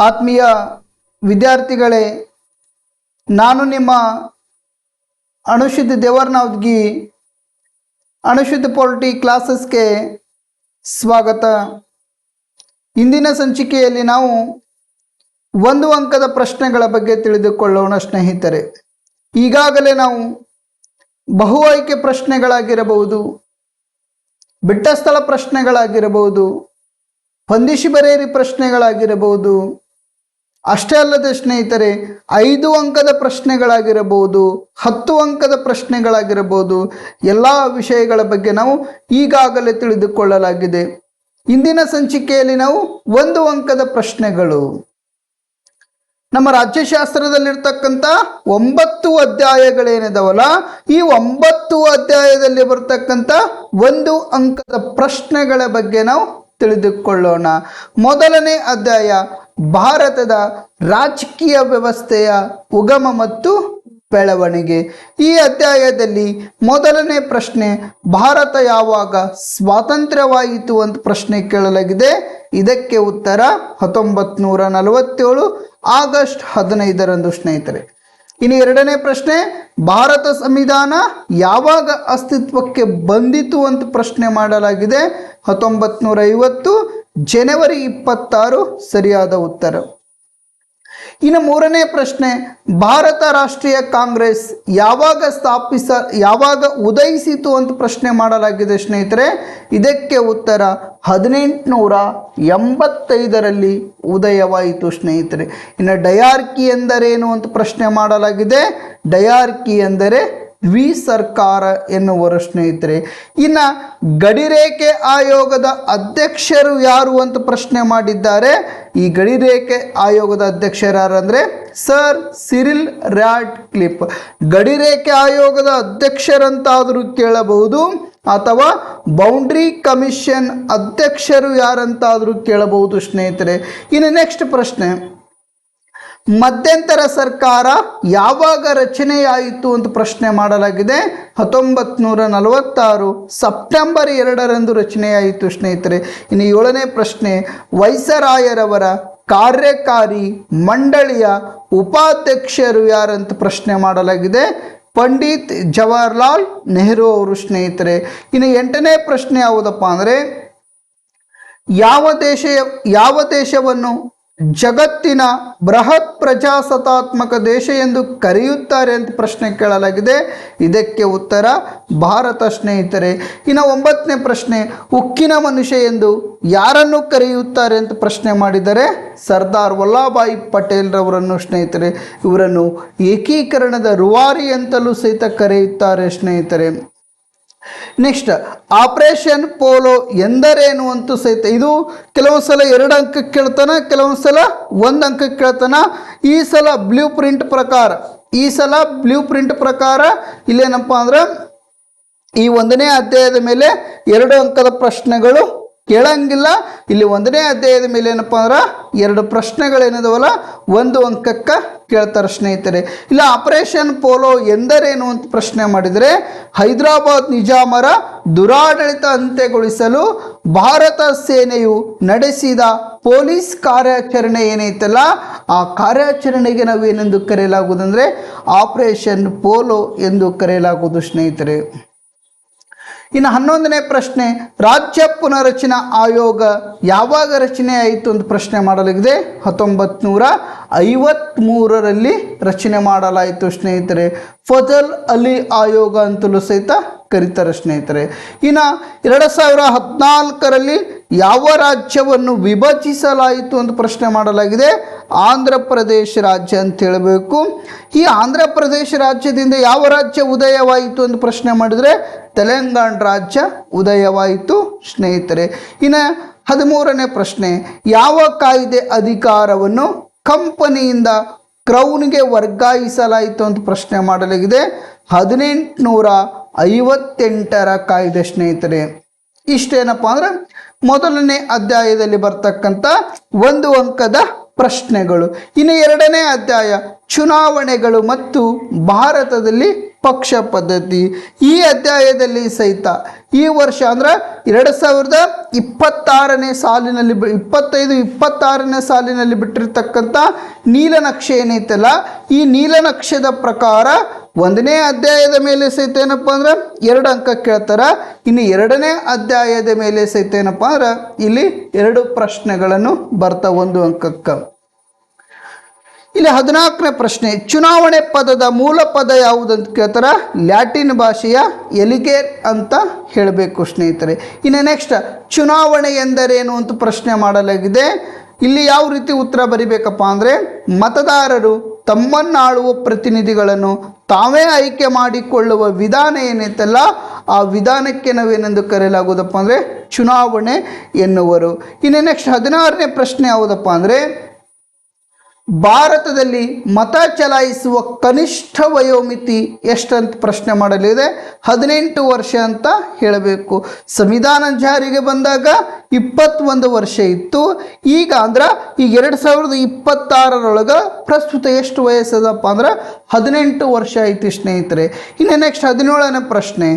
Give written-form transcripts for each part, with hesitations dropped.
ಆತ್ಮೀಯ ವಿದ್ಯಾರ್ಥಿಗಳೇ, ನಾನು ನಿಮ್ಮ ಅನುಶುದ್ಧ ದೇವರನಾವ್ಗಿ ಅನುಶುದ್ಧ ಪೊಲಿಟಿ ಕ್ಲಾಸಸ್ಗೆ ಸ್ವಾಗತ. ಇಂದಿನ ಸಂಚಿಕೆಯಲ್ಲಿ ನಾವು ಒಂದು ಅಂಕದ ಪ್ರಶ್ನೆಗಳ ಬಗ್ಗೆ ತಿಳಿದುಕೊಳ್ಳೋಣ ಸ್ನೇಹಿತರೆ. ಈಗಾಗಲೇ ನಾವು ಬಹು ಆಯ್ಕೆ ಪ್ರಶ್ನೆಗಳಾಗಿರಬಹುದು, ಬಿಟ್ಟ ಸ್ಥಳ ಪ್ರಶ್ನೆಗಳಾಗಿರಬಹುದು, ಹೊಂದಿಸಿ ಬರೆಯಿರಿ ಪ್ರಶ್ನೆಗಳಾಗಿರಬಹುದು, ಅಷ್ಟೇ ಅಲ್ಲದೆ ಸ್ನೇಹಿತರೆ 5 ಅಂಕದ ಪ್ರಶ್ನೆಗಳಾಗಿರಬಹುದು, 10 ಅಂಕದ ಪ್ರಶ್ನೆಗಳಾಗಿರಬಹುದು, ಎಲ್ಲ ವಿಷಯಗಳ ಬಗ್ಗೆ ನಾವು ಈಗಾಗಲೇ ತಿಳಿದುಕೊಳ್ಳಲಾಗಿದೆ. ಇಂದಿನ ಸಂಚಿಕೆಯಲ್ಲಿ ನಾವು 1 ಅಂಕದ ಪ್ರಶ್ನೆಗಳು, ನಮ್ಮ ರಾಜ್ಯಶಾಸ್ತ್ರದಲ್ಲಿರ್ತಕ್ಕಂಥ 9 ಅಧ್ಯಾಯಗಳೇನಿದಾವಲ್ಲ, ಈ 9 ಅಧ್ಯಾಯದಲ್ಲಿ ಬರ್ತಕ್ಕಂಥ 1 ಅಂಕದ ಪ್ರಶ್ನೆಗಳ ಬಗ್ಗೆ ನಾವು ತಿಳಿದುಕೊಳ್ಳೋಣ. ಮೊದಲನೇ ಅಧ್ಯಾಯ ಭಾರತದ ರಾಜಕೀಯ ವ್ಯವಸ್ಥೆಯ ಉಗಮ ಮತ್ತು ಬೆಳವಣಿಗೆ. ಈ ಅಧ್ಯಾಯದಲ್ಲಿ ಮೊದಲನೇ ಪ್ರಶ್ನೆ, ಭಾರತ ಯಾವಾಗ ಸ್ವಾತಂತ್ರ್ಯವಾಯಿತು ಅಂತ ಪ್ರಶ್ನೆ ಕೇಳಲಾಗಿದೆ. ಇದಕ್ಕೆ ಉತ್ತರ 1947 ಆಗಸ್ಟ್ 15ರಂದು ಸ್ನೇಹಿತರೆ. ಇನ್ನು ಎರಡನೇ ಪ್ರಶ್ನೆ, ಭಾರತ ಸಂವಿಧಾನ ಯಾವಾಗ ಅಸ್ತಿತ್ವಕ್ಕೆ ಬಂದಿತು ಅಂತ ಪ್ರಶ್ನೆ ಮಾಡಲಾಗಿದೆ. 1950 ಜನವರಿ 26 ಸರಿಯಾದ ಉತ್ತರ. ಇನ್ನು ಮೂರನೇ ಪ್ರಶ್ನೆ, ಭಾರತ ರಾಷ್ಟ್ರೀಯ ಕಾಂಗ್ರೆಸ್ ಯಾವಾಗ ಉದಯಿಸಿತು ಅಂತ ಪ್ರಶ್ನೆ ಮಾಡಲಾಗಿದೆ ಸ್ನೇಹಿತರೆ. ಇದಕ್ಕೆ ಉತ್ತರ 1885ರಲ್ಲಿ ಉದಯವಾಯಿತು ಸ್ನೇಹಿತರೆ. ಇನ್ನು ಡಯಾರ್ಕಿ ಎಂದರೇನು ಅಂತ ಪ್ರಶ್ನೆ ಮಾಡಲಾಗಿದೆ. ಡಯಾರ್ಕಿ ಎಂದರೆ ದ್ವಿ ಸರ್ಕಾರ ಎನ್ನುವರು ಸ್ನೇಹಿತರೆ. ಇನ್ನು ಗಡಿರೇಖೆ ಆಯೋಗದ ಅಧ್ಯಕ್ಷರು ಯಾರು ಅಂತ ಪ್ರಶ್ನೆ ಮಾಡಿದ್ದಾರೆ. ಈ ಗಡಿರೇಖೆ ಆಯೋಗದ ಅಧ್ಯಕ್ಷರು ಯಾರಂದರೆ ಸರ್ ಸಿರಿಲ್ ರಾಡ್ಕ್ಲಿಫ್. ಗಡಿರೇಖೆ ಆಯೋಗದ ಅಧ್ಯಕ್ಷರಂತಾದರೂ ಕೇಳಬಹುದು ಅಥವಾ ಬೌಂಡ್ರಿ ಕಮಿಷನ್ ಅಧ್ಯಕ್ಷರು ಯಾರಂತಾದರೂ ಕೇಳಬಹುದು ಸ್ನೇಹಿತರೆ. ಇನ್ನು ನೆಕ್ಸ್ಟ್ ಪ್ರಶ್ನೆ, ಮಧ್ಯಂತರ ಸರ್ಕಾರ ಯಾವಾಗ ರಚನೆಯಾಯಿತು ಅಂತ ಪ್ರಶ್ನೆ ಮಾಡಲಾಗಿದೆ. 1946 ಸೆಪ್ಟೆಂಬರ್ 2ರಂದು ರಚನೆಯಾಯಿತು ಸ್ನೇಹಿತರೆ. ಇನ್ನು ಏಳನೇ ಪ್ರಶ್ನೆ, ವೈಸರಾಯರವರ ಕಾರ್ಯಕಾರಿ ಮಂಡಳಿಯ ಉಪಾಧ್ಯಕ್ಷರು ಯಾರಂತ ಪ್ರಶ್ನೆ ಮಾಡಲಾಗಿದೆ. ಪಂಡಿತ್ ಜವಾಹರ್ಲಾಲ್ ನೆಹರು ಅವರು ಸ್ನೇಹಿತರೆ. ಇನ್ನು ಎಂಟನೇ ಪ್ರಶ್ನೆ ಯಾವುದಪ್ಪ ಅಂದರೆ, ಯಾವ ದೇಶವನ್ನು ಜಗತ್ತಿನ ಬೃಹತ್ ಪ್ರಜಾಸತ್ತಾತ್ಮಕ ದೇಶ ಎಂದು ಕರೆಯುತ್ತಾರೆ ಅಂತ ಪ್ರಶ್ನೆ ಕೇಳಲಾಗಿದೆ. ಇದಕ್ಕೆ ಉತ್ತರ ಭಾರತ ಸ್ನೇಹಿತರೆ. ಇನ್ನು 9ನೇ ಪ್ರಶ್ನೆ, ಉಕ್ಕಿನ ಮನುಷ್ಯ ಎಂದು ಯಾರನ್ನು ಕರೆಯುತ್ತಾರೆ ಅಂತ ಪ್ರಶ್ನೆ ಮಾಡಿದರೆ ಸರ್ದಾರ್ ವಲ್ಲಭಭಾಯಿ ಪಟೇಲ್ರವರನ್ನು ಸ್ನೇಹಿತರೆ. ಇವರನ್ನು ಏಕೀಕರಣದ ರೂವಾರಿ ಅಂತಲೂ ಸಹಿತ ಕರೆಯುತ್ತಾರೆ ಸ್ನೇಹಿತರೆ. ನೆಕ್ಸ್ಟ್, ಆಪರೇಷನ್ ಪೋಲೋ ಎಂದರೇನು ಅಂತೂ ಸಹಿತ ಇದು ಕೆಲವೊಂದು ಸಲ 2 ಅಂಕಕ್ಕೆ ಕೇಳ್ತಾನೆ, ಕೆಲವೊಂದು ಸಲ 1 ಅಂಕಕ್ಕೆ ಕೇಳ್ತಾನೆ. ಈ ಸಲ ಬ್ಲೂ ಪ್ರಿಂಟ್ ಪ್ರಕಾರ ಇಲ್ಲೇನಪ್ಪ ಅಂದ್ರೆ ಈ 1ನೇ ಅಧ್ಯಾಯದ ಮೇಲೆ 2 ಅಂಕದ ಪ್ರಶ್ನೆಗಳು ಕೇಳಂಗಿಲ್ಲ. ಇಲ್ಲಿ 1ನೇ ಅಧ್ಯಾಯದ ಮೇಲೆ ಏನಪ್ಪ ಅಂದ್ರೆ 2 ಪ್ರಶ್ನೆಗಳೇನಿದಾವಲ್ಲ 1 ಅಂಕಕ್ಕೆ ಕೇಳ್ತಾರೆ ಸ್ನೇಹಿತರೆ. ಇಲ್ಲ ಆಪರೇಷನ್ ಪೋಲೋ ಎಂದರೇನು ಅಂತ ಪ್ರಶ್ನೆ ಮಾಡಿದರೆ, ಹೈದರಾಬಾದ್ ನಿಜಾಮರ ದುರಾಡಳಿತ ಅಂತ್ಯಗೊಳಿಸಲು ಭಾರತ ಸೇನೆಯು ನಡೆಸಿದ ಪೊಲೀಸ್ ಕಾರ್ಯಾಚರಣೆ ಏನೈತಲ್ಲ, ಆ ಕಾರ್ಯಾಚರಣೆಗೆ ನಾವೇನೆಂದು ಕರೆಯಲಾಗುವುದಂದರೆ ಆಪರೇಷನ್ ಪೋಲೋ ಎಂದು ಕರೆಯಲಾಗುವುದು ಸ್ನೇಹಿತರೆ. ಇನ್ನು 11ನೇ ಪ್ರಶ್ನೆ, ರಾಜ್ಯ ಪುನರ್ರಚನಾ ಆಯೋಗ ಯಾವಾಗ ರಚನೆ ಆಯಿತು ಅಂತ ಪ್ರಶ್ನೆ ಮಾಡಲಾಗಿದೆ. 1953ರಲ್ಲಿ ರಚನೆ ಮಾಡಲಾಯಿತು ಸ್ನೇಹಿತರೆ. ಫಜಲ್ ಅಲಿ ಆಯೋಗ ಅಂತಲೂ ಸಹಿತ ಕರೀತಾರೆ ಸ್ನೇಹಿತರೆ. ಇನ್ನು 2014ರಲ್ಲಿ ಯಾವ ರಾಜ್ಯವನ್ನು ವಿಭಜಿಸಲಾಯಿತು ಅಂತ ಪ್ರಶ್ನೆ ಮಾಡಲಾಗಿದೆ. ಆಂಧ್ರ ಪ್ರದೇಶ ರಾಜ್ಯ ಅಂತ ಹೇಳಬೇಕು. ಈ ಆಂಧ್ರ ಪ್ರದೇಶ ರಾಜ್ಯದಿಂದ ಯಾವ ರಾಜ್ಯ ಉದಯವಾಯಿತು ಅಂತ ಪ್ರಶ್ನೆ ಮಾಡಿದರೆ ತೆಲಂಗಾಣ ರಾಜ್ಯ ಉದಯವಾಯಿತು ಸ್ನೇಹಿತರೆ. ಇನ್ನು 13ನೇ ಪ್ರಶ್ನೆ, ಯಾವ ಕಾಯ್ದೆ ಅಧಿಕಾರವನ್ನು ಕಂಪನಿಯಿಂದ ಕ್ರೌನ್ಗೆ ವರ್ಗಾಯಿಸಲಾಯಿತು ಅಂತ ಪ್ರಶ್ನೆ ಮಾಡಲಾಗಿದೆ. 1858ರ ಕಾಯ್ದೆ ಸ್ನೇಹಿತರೆ. ಇಷ್ಟೇನಪ್ಪ ಅಂದ್ರೆ ಮೊದಲನೇ ಅಧ್ಯಾಯದಲ್ಲಿ ಬರ್ತಕ್ಕಂಥ 1 ಅಂಕದ ಪ್ರಶ್ನೆಗಳು. ಇನ್ನು 2ನೇ ಅಧ್ಯಾಯ ಚುನಾವಣೆಗಳು ಮತ್ತು ಭಾರತದಲ್ಲಿ ಪಕ್ಷ ಪದ್ಧತಿ. ಈ ಅಧ್ಯಾಯದಲ್ಲಿ ಸಹಿತ ಈ ವರ್ಷ ಅಂದ್ರೆ 2026ನೇ ಸಾಲಿನಲ್ಲಿ 25-26ನೇ ಸಾಲಿನಲ್ಲಿ ಬಿಟ್ಟಿರ್ತಕ್ಕಂಥ ನೀಲನಕ್ಷೆ ಏನೈತಲ್ಲ, ಈ ನೀಲನಕ್ಷೆದ ಪ್ರಕಾರ 1ನೇ ಅಧ್ಯಾಯದ ಮೇಲೆ ಸಹಿತ ಏನಪ್ಪ ಅಂದ್ರೆ 2 ಅಂಕ ಕೇಳ್ತಾರ. ಇನ್ನು 2ನೇ ಅಧ್ಯಾಯದ ಮೇಲೆ ಸಹಿತ ಏನಪ್ಪ ಅಂದ್ರೆ ಇಲ್ಲಿ 2 ಪ್ರಶ್ನೆಗಳನ್ನು ಬರ್ತಾವ 1 ಅಂಕಕ್ಕೆ. ಇಲ್ಲಿ 14ನೇ ಪ್ರಶ್ನೆ, ಚುನಾವಣೆ ಪದದ ಮೂಲ ಪದ ಯಾವುದಂತ ಕೇಳ್ತಾರ. ಲ್ಯಾಟಿನ್ ಭಾಷೆಯ ಎಲಿಗೇರ್ ಅಂತ ಹೇಳಬೇಕು ಸ್ನೇಹಿತರೆ. ಇನ್ನು ನೆಕ್ಸ್ಟ್, ಚುನಾವಣೆ ಎಂದರೇನು ಅಂತ ಪ್ರಶ್ನೆ ಮಾಡಲಾಗಿದೆ. ಇಲ್ಲಿ ಯಾವ ರೀತಿ ಉತ್ತರ ಬರಿಬೇಕಪ್ಪ ಅಂದರೆ, ಮತದಾರರು ತಮ್ಮನ್ನಾಳುವ ಪ್ರತಿನಿಧಿಗಳನ್ನು ತಾವೇ ಆಯ್ಕೆ ಮಾಡಿಕೊಳ್ಳುವ ವಿಧಾನ ಏನೈತಲ್ಲ, ಆ ವಿಧಾನಕ್ಕೆ ನಾವೇನೆಂದು ಕರೆಯಲಾಗುವುದಪ್ಪ ಅಂದರೆ ಚುನಾವಣೆ ಎನ್ನುವರು. ಇನ್ನು ನೆಕ್ಸ್ಟ್ 16ನೇ ಪ್ರಶ್ನೆ ಯಾವುದಪ್ಪ ಅಂದರೆ, ಭಾರತದಲ್ಲಿ ಮತ ಚಲಾಯಿಸುವ ಕನಿಷ್ಠ ವಯೋಮಿತಿ ಎಷ್ಟಂತ ಪ್ರಶ್ನೆ ಮಾಡಲಿದೆ. 18 ವರ್ಷ ಅಂತ ಹೇಳಬೇಕು. ಸಂವಿಧಾನ ಜಾರಿಗೆ ಬಂದಾಗ 21 ವರ್ಷ ಇತ್ತು. ಈಗ ಅಂದ್ರೆ ಈಗ 2026ರೊಳಗೆ ಪ್ರಸ್ತುತ ಎಷ್ಟು ವಯಸ್ಸದಪ್ಪ ಅಂದ್ರೆ 18 ವರ್ಷ ಐತಿ ಸ್ನೇಹಿತರೆ. ಇನ್ನು ನೆಕ್ಸ್ಟ್ 17ನೇ ಪ್ರಶ್ನೆ,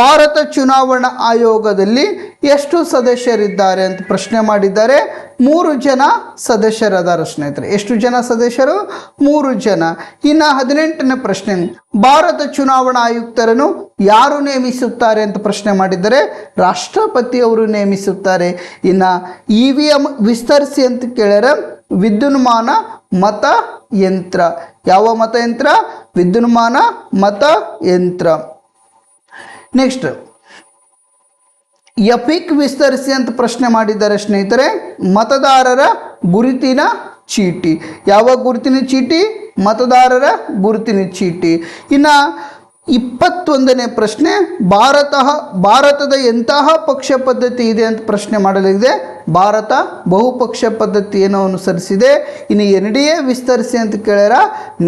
ಭಾರತ ಚುನಾವಣಾ ಆಯೋಗದಲ್ಲಿ ಎಷ್ಟು ಸದಸ್ಯರಿದ್ದಾರೆ ಅಂತ ಪ್ರಶ್ನೆ ಮಾಡಿದ್ದಾರೆ. 3 ಜನ ಸದಸ್ಯರದಾರ ಸ್ನೇಹಿತರೆ. ಎಷ್ಟು ಜನ ಸದಸ್ಯರು? 3 ಜನ. ಇನ್ನು 18ನೇ ಪ್ರಶ್ನೆ, ಭಾರತ ಚುನಾವಣಾ ಆಯುಕ್ತರನ್ನು ಯಾರು ನೇಮಿಸುತ್ತಾರೆ ಅಂತ ಪ್ರಶ್ನೆ ಮಾಡಿದ್ದಾರೆ. ರಾಷ್ಟ್ರಪತಿಯವರು ನೇಮಿಸುತ್ತಾರೆ. ಇನ್ನು EVM ವಿಸ್ತರಿಸಿ ಅಂತ ಕೇಳ್ಯಾರ. ವಿದ್ಯುನ್ಮಾನ ಮತಯಂತ್ರ. ಯಾವ ಮತಯಂತ್ರ? ವಿದ್ಯುನ್ಮಾನ ಮತಯಂತ್ರ. ನೆಕ್ಸ್ಟ್, ಎಪಿಕ್ ವಿಸ್ತರಿಸಿ ಅಂತ ಪ್ರಶ್ನೆ ಮಾಡಿದ್ದಾರೆ ಸ್ನೇಹಿತರೆ. ಮತದಾರರ ಗುರುತಿನ ಚೀಟಿ. ಯಾವ ಗುರುತಿನ ಚೀಟಿ? ಮತದಾರರ ಗುರುತಿನ ಚೀಟಿ. ಇನ್ನು 21ನೇ ಪ್ರಶ್ನೆ, ಭಾರತದ ಎಂತಹ ಪಕ್ಷ ಪದ್ಧತಿ ಇದೆ ಅಂತ ಪ್ರಶ್ನೆ ಮಾಡಲಾಗಿದೆ. ಭಾರತ ಬಹುಪಕ್ಷ ಪದ್ಧತಿಯನ್ನು ಅನುಸರಿಸಿದೆ. ಇನ್ನು NDA ವಿಸ್ತರಿಸಿ ಅಂತ ಕೇಳ್ಯಾರ.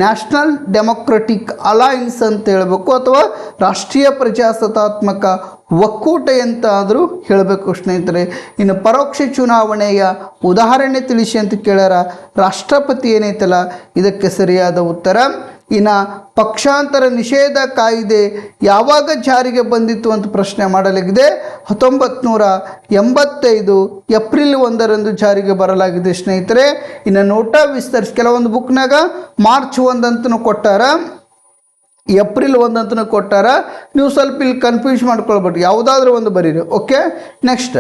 ನ್ಯಾಷನಲ್ ಡೆಮೊಕ್ರೆಟಿಕ್ ಅಲೈನ್ಸ್ ಅಂತ ಹೇಳಬೇಕು, ಅಥವಾ ರಾಷ್ಟ್ರೀಯ ಪ್ರಜಾಸತ್ತಾತ್ಮಕ ಒಕ್ಕೂಟ ಅಂತ ಆದರೂ ಹೇಳಬೇಕು ಸ್ನೇಹಿತರೆ. ಇನ್ನು ಪರೋಕ್ಷ ಚುನಾವಣೆಯ ಉದಾಹರಣೆ ತಿಳಿಸಿ ಅಂತ ಕೇಳ್ಯಾರ. ರಾಷ್ಟ್ರಪತಿ ಏನೈತಲ್ಲ ಇದಕ್ಕೆ ಸರಿಯಾದ ಉತ್ತರ. ಇನ್ನು ಪಕ್ಷಾಂತರ ನಿಷೇಧ ಕಾಯ್ದೆ ಯಾವಾಗ ಜಾರಿಗೆ ಬಂದಿತ್ತು ಅಂತ ಪ್ರಶ್ನೆ ಮಾಡಲಾಗಿದೆ. 1985 ಏಪ್ರಿಲ್ 1ರಂದು ಜಾರಿಗೆ ಬರಲಾಗಿದೆ ಸ್ನೇಹಿತರೆ. ಇನ್ನು ನೋಟಾ ವಿಸ್ತರಿಸಿ ಕೆಲವೊಂದು ಬುಕ್ನಾಗ ಮಾರ್ಚ್ 1 ಅಂತಲೂ ಕೊಟ್ಟಾರ, ಏಪ್ರಿಲ್ 1 ಅಂತಲೂ ಕೊಟ್ಟಾರ. ನೀವು ಸ್ವಲ್ಪ ಇಲ್ಲಿ ಕನ್ಫ್ಯೂಸ್ ಮಾಡ್ಕೊಳ್ಬೇಡಿ, ಯಾವುದಾದ್ರೂ ಒಂದು ಬರೀರಿ. ಓಕೆ. ನೆಕ್ಸ್ಟ್,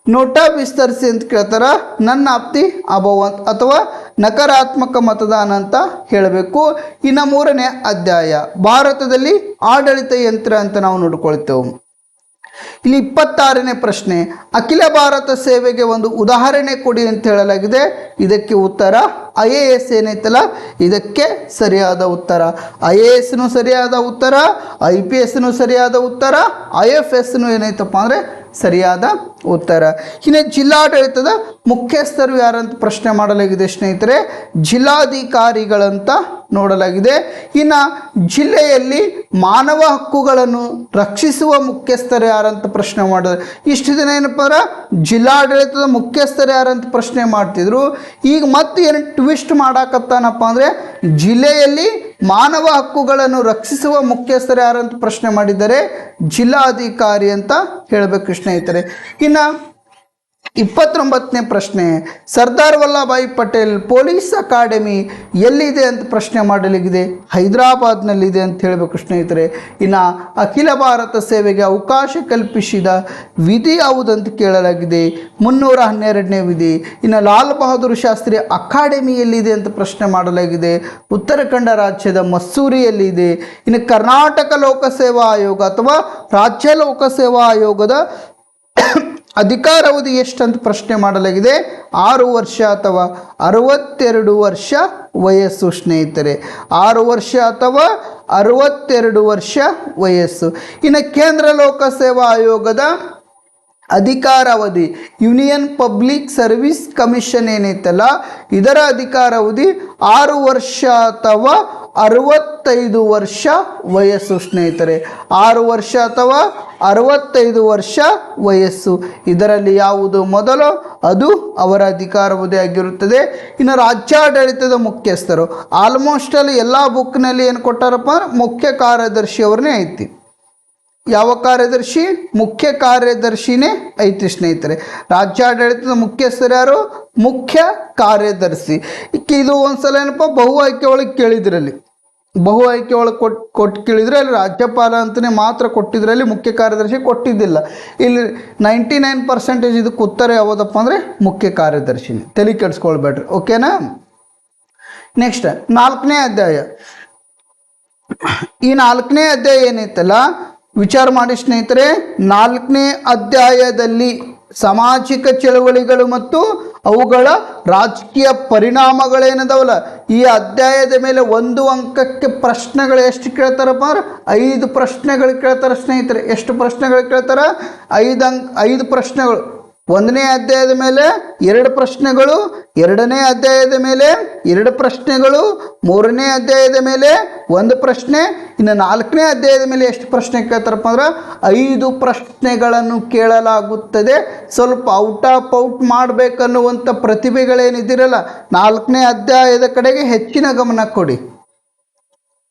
ನೋಟಾ ವಿಸ್ತರಿಸಿ ಅಂತ ಕೇಳ್ತಾರ. ನನ್ನ ಆಪ್ತಿ ಅಭಾವ ಅಥವಾ ನಕಾರಾತ್ಮಕ ಮತದಾನ ಅಂತ ಹೇಳಬೇಕು. ಇನ್ನು 3ನೇ ಅಧ್ಯಾಯ, ಭಾರತದಲ್ಲಿ ಆಡಳಿತ ಯಂತ್ರ ಅಂತ ನಾವು ನೋಡ್ಕೊಳ್ತೇವೆ. ಇಲ್ಲಿ 26ನೇ ಪ್ರಶ್ನೆ, ಅಖಿಲ ಭಾರತ ಸೇವೆಗೆ ಒಂದು ಉದಾಹರಣೆ ಕೊಡಿ ಅಂತ ಹೇಳಲಾಗಿದೆ. ಇದಕ್ಕೆ ಉತ್ತರ IAS ಏನೈತಲ್ಲ ಇದಕ್ಕೆ ಸರಿಯಾದ ಉತ್ತರ. IASನು ಸರಿಯಾದ ಉತ್ತರ, IPSನು ಸರಿಯಾದ ಉತ್ತರ, IFSನು ಏನೈತಪ್ಪ ಅಂದರೆ ಸರಿಯಾದ ಉತ್ತರ. ಇನ್ನು ಜಿಲ್ಲಾಡಳಿತದ ಮುಖ್ಯಸ್ಥರು ಯಾರಂತ ಪ್ರಶ್ನೆ ಮಾಡಲಾಗಿದೆ ಸ್ನೇಹಿತರೆ. ಜಿಲ್ಲಾಧಿಕಾರಿಗಳಂತ ನೋಡಲಾಗಿದೆ. ಇನ್ನು ಜಿಲ್ಲೆಯಲ್ಲಿ ಮಾನವ ಹಕ್ಕುಗಳನ್ನು ರಕ್ಷಿಸುವ ಮುಖ್ಯಸ್ಥರು ಯಾರಂತ ಪ್ರಶ್ನೆ ಮಾಡಿದ್ರು. ಇಷ್ಟು ದಿನ ಏನಪ್ಪ ಅಂದ್ರೆ ಜಿಲ್ಲಾಡಳಿತದ ಮುಖ್ಯಸ್ಥರು ಯಾರಂತ ಪ್ರಶ್ನೆ ಮಾಡ್ತಿದ್ರು. ಈಗ ಮತ್ತೆ ಏನು ಟ್ವಿಸ್ಟ್ ಮಾಡಾಕತ್ತಾನಪ್ಪ ಅಂದರೆ ಜಿಲ್ಲೆಯಲ್ಲಿ ಮಾನವ ಹಕ್ಕುಗಳನ್ನು ರಕ್ಷಿಸುವ ಮುಖ್ಯಸ್ಥರು ಯಾರಂತ ಪ್ರಶ್ನೆ ಮಾಡಿದ್ದಾರೆ. ಜಿಲ್ಲಾಧಿಕಾರಿ ಅಂತ ಹೇಳಬೇಕು ಸ್ನೇಹಿತರೆ. ಇನ್ನು 29ನೇ ಪ್ರಶ್ನೆ, ಸರ್ದಾರ್ ವಲ್ಲಭಾಯಿ ಪಟೇಲ್ ಪೊಲೀಸ್ ಅಕಾಡೆಮಿ ಎಲ್ಲಿದೆ ಅಂತ ಪ್ರಶ್ನೆ ಮಾಡಲಾಗಿದೆ. ಹೈದರಾಬಾದ್ನಲ್ಲಿದೆ ಅಂತ ಹೇಳಬೇಕು ಸ್ನೇಹಿತರೆ. ಇನ್ನು ಅಖಿಲ ಭಾರತ ಸೇವೆಗೆ ಅವಕಾಶ ಕಲ್ಪಿಸಿದ ವಿಧಿ ಯಾವುದಂತ ಕೇಳಲಾಗಿದೆ. 312ನೇ ವಿಧಿ. ಇನ್ನು ಲಾಲ್ ಬಹದ್ದೂರ್ ಶಾಸ್ತ್ರಿ ಅಕಾಡೆಮಿ ಎಲ್ಲಿದೆ ಅಂತ ಪ್ರಶ್ನೆ ಮಾಡಲಾಗಿದೆ. ಉತ್ತರಾಖಂಡ ರಾಜ್ಯದ ಮಸ್ಸೂರಿಯಲ್ಲಿದೆ. ಇನ್ನು ಕರ್ನಾಟಕ ಲೋಕಸೇವಾ ಆಯೋಗ ಅಥವಾ ರಾಜ್ಯ ಲೋಕಸೇವಾ ಆಯೋಗದ ಅಧಿಕಾರಾವಧಿ ಎಷ್ಟಂತ ಪ್ರಶ್ನೆ ಮಾಡಲಾಗಿದೆ. 6 ವರ್ಷ ಅಥವಾ 62 ವರ್ಷ ವಯಸ್ಸು ಸ್ನೇಹಿತರೆ. 6 ವರ್ಷ ಅಥವಾ 62 ವರ್ಷ ವಯಸ್ಸು. ಇನ್ನು ಕೇಂದ್ರ ಲೋಕಸೇವಾ ಆಯೋಗದ ಅಧಿಕಾರಾವಧಿ, ಯೂನಿಯನ್ ಪಬ್ಲಿಕ್ ಸರ್ವಿಸ್ ಕಮಿಷನ್ ಏನೈತಲ್ಲ ಇದರ ಅಧಿಕಾರಾವಧಿ 6 ವರ್ಷ ಅಥವಾ 65 ವರ್ಷ ವಯಸ್ಸು ಸ್ನೇಹಿತರೆ. 6 ವರ್ಷ ಅಥವಾ 65 ವರ್ಷ ವಯಸ್ಸು, ಇದರಲ್ಲಿ ಯಾವುದು ಮೊದಲು ಅದು ಅವರ ಅಧಿಕಾರಾವಧಿ ಆಗಿರುತ್ತದೆ. ಇನ್ನು ರಾಜ್ಯಾಡಳಿತದ ಮುಖ್ಯಸ್ಥರು ಆಲ್ಮೋಸ್ಟ್ ಅಲ್ಲಿ ಎಲ್ಲ ಬುಕ್ನಲ್ಲಿ ಏನು ಕೊಟ್ಟಾರಪ್ಪ ಅಂದ್ರೆ ಮುಖ್ಯ ಕಾರ್ಯದರ್ಶಿ ಅವ್ರನ್ನೇ ಐತಿ. ಯಾವ ಕಾರ್ಯದರ್ಶಿ? ಮುಖ್ಯ ಕಾರ್ಯದರ್ಶಿನೇ ಐತಿ ಸ್ನೇಹಿತರೆ. ರಾಜ್ಯಾಡಳಿತದ ಮುಖ್ಯಸ್ಥರು ಯಾರು? ಮುಖ್ಯ ಕಾರ್ಯದರ್ಶಿ. ಇದು ಒಂದ್ಸಲ ಏನಪ್ಪ ಬಹು ಆಯ್ಕೆ ಒಳಗೆ ಕೇಳಿದ್ರಲ್ಲಿ, ಬಹು ಆಯ್ಕೆ ಒಳಗೆ ಕೊಟ್ಟು ಕೇಳಿದ್ರೆ ಅಲ್ಲಿ ರಾಜ್ಯಪಾಲ ಅಂತಲೇ ಮಾತ್ರ ಕೊಟ್ಟಿದ್ರಲ್ಲಿ ಮುಖ್ಯ ಕಾರ್ಯದರ್ಶಿ ಕೊಟ್ಟಿದ್ದಿಲ್ಲ. ಇಲ್ಲಿ 99% ಇದಕ್ಕೆ ಉತ್ತರ ಯಾವುದಪ್ಪ ಅಂದರೆ ಮುಖ್ಯ ಕಾರ್ಯದರ್ಶಿನೇ. ತಲೆ ಕೆಡಿಸ್ಕೊಳ್ಬೇಡ್ರಿ, ಓಕೆನಾ. ನೆಕ್ಸ್ಟ್ 4ನೇ ಅಧ್ಯಾಯ. ಈ 4ನೇ ಅಧ್ಯಾಯ ಏನೈತಲ್ಲ ವಿಚಾರ ಮಾಡಿ ಸ್ನೇಹಿತರೆ. 4ನೇ ಅಧ್ಯಾಯದಲ್ಲಿ ಸಾಮಾಜಿಕ ಚಳವಳಿಗಳು ಮತ್ತು ಅವುಗಳ ರಾಜಕೀಯ ಪರಿಣಾಮಗಳೇನದವಲ್ಲ, ಈ ಅಧ್ಯಾಯದ ಮೇಲೆ 1 ಅಂಕಕ್ಕೆ ಪ್ರಶ್ನೆಗಳು ಎಷ್ಟು ಕೇಳ್ತಾರಪ್ಪ ಅಂದ್ರೆ 5 ಪ್ರಶ್ನೆಗಳು ಕೇಳ್ತಾರೆ ಸ್ನೇಹಿತರೆ. ಎಷ್ಟು ಪ್ರಶ್ನೆಗಳು ಕೇಳ್ತಾರೆ? 5 ಪ್ರಶ್ನೆಗಳು. 1ನೇ ಅಧ್ಯಾಯದ ಮೇಲೆ 2 ಪ್ರಶ್ನೆಗಳು, 2ನೇ ಅಧ್ಯಾಯದ ಮೇಲೆ 2 ಪ್ರಶ್ನೆಗಳು, 3ನೇ ಅಧ್ಯಾಯದ ಮೇಲೆ 1 ಪ್ರಶ್ನೆ, ಇನ್ನು 4ನೇ ಅಧ್ಯಾಯದ ಮೇಲೆ ಎಷ್ಟು ಪ್ರಶ್ನೆ ಕೇಳ್ತಾರಪ್ಪ ಅಂದ್ರೆ 5 ಪ್ರಶ್ನೆಗಳನ್ನು ಕೇಳಲಾಗುತ್ತದೆ. ಸ್ವಲ್ಪ ಔಟ್ ಮಾಡಬೇಕನ್ನುವಂಥ ಪ್ರತಿಭೆಗಳೇನಿದಿರಲ್ಲ 4ನೇ ಅಧ್ಯಾಯದ ಕಡೆಗೆ ಹೆಚ್ಚಿನ ಗಮನ ಕೊಡಿ,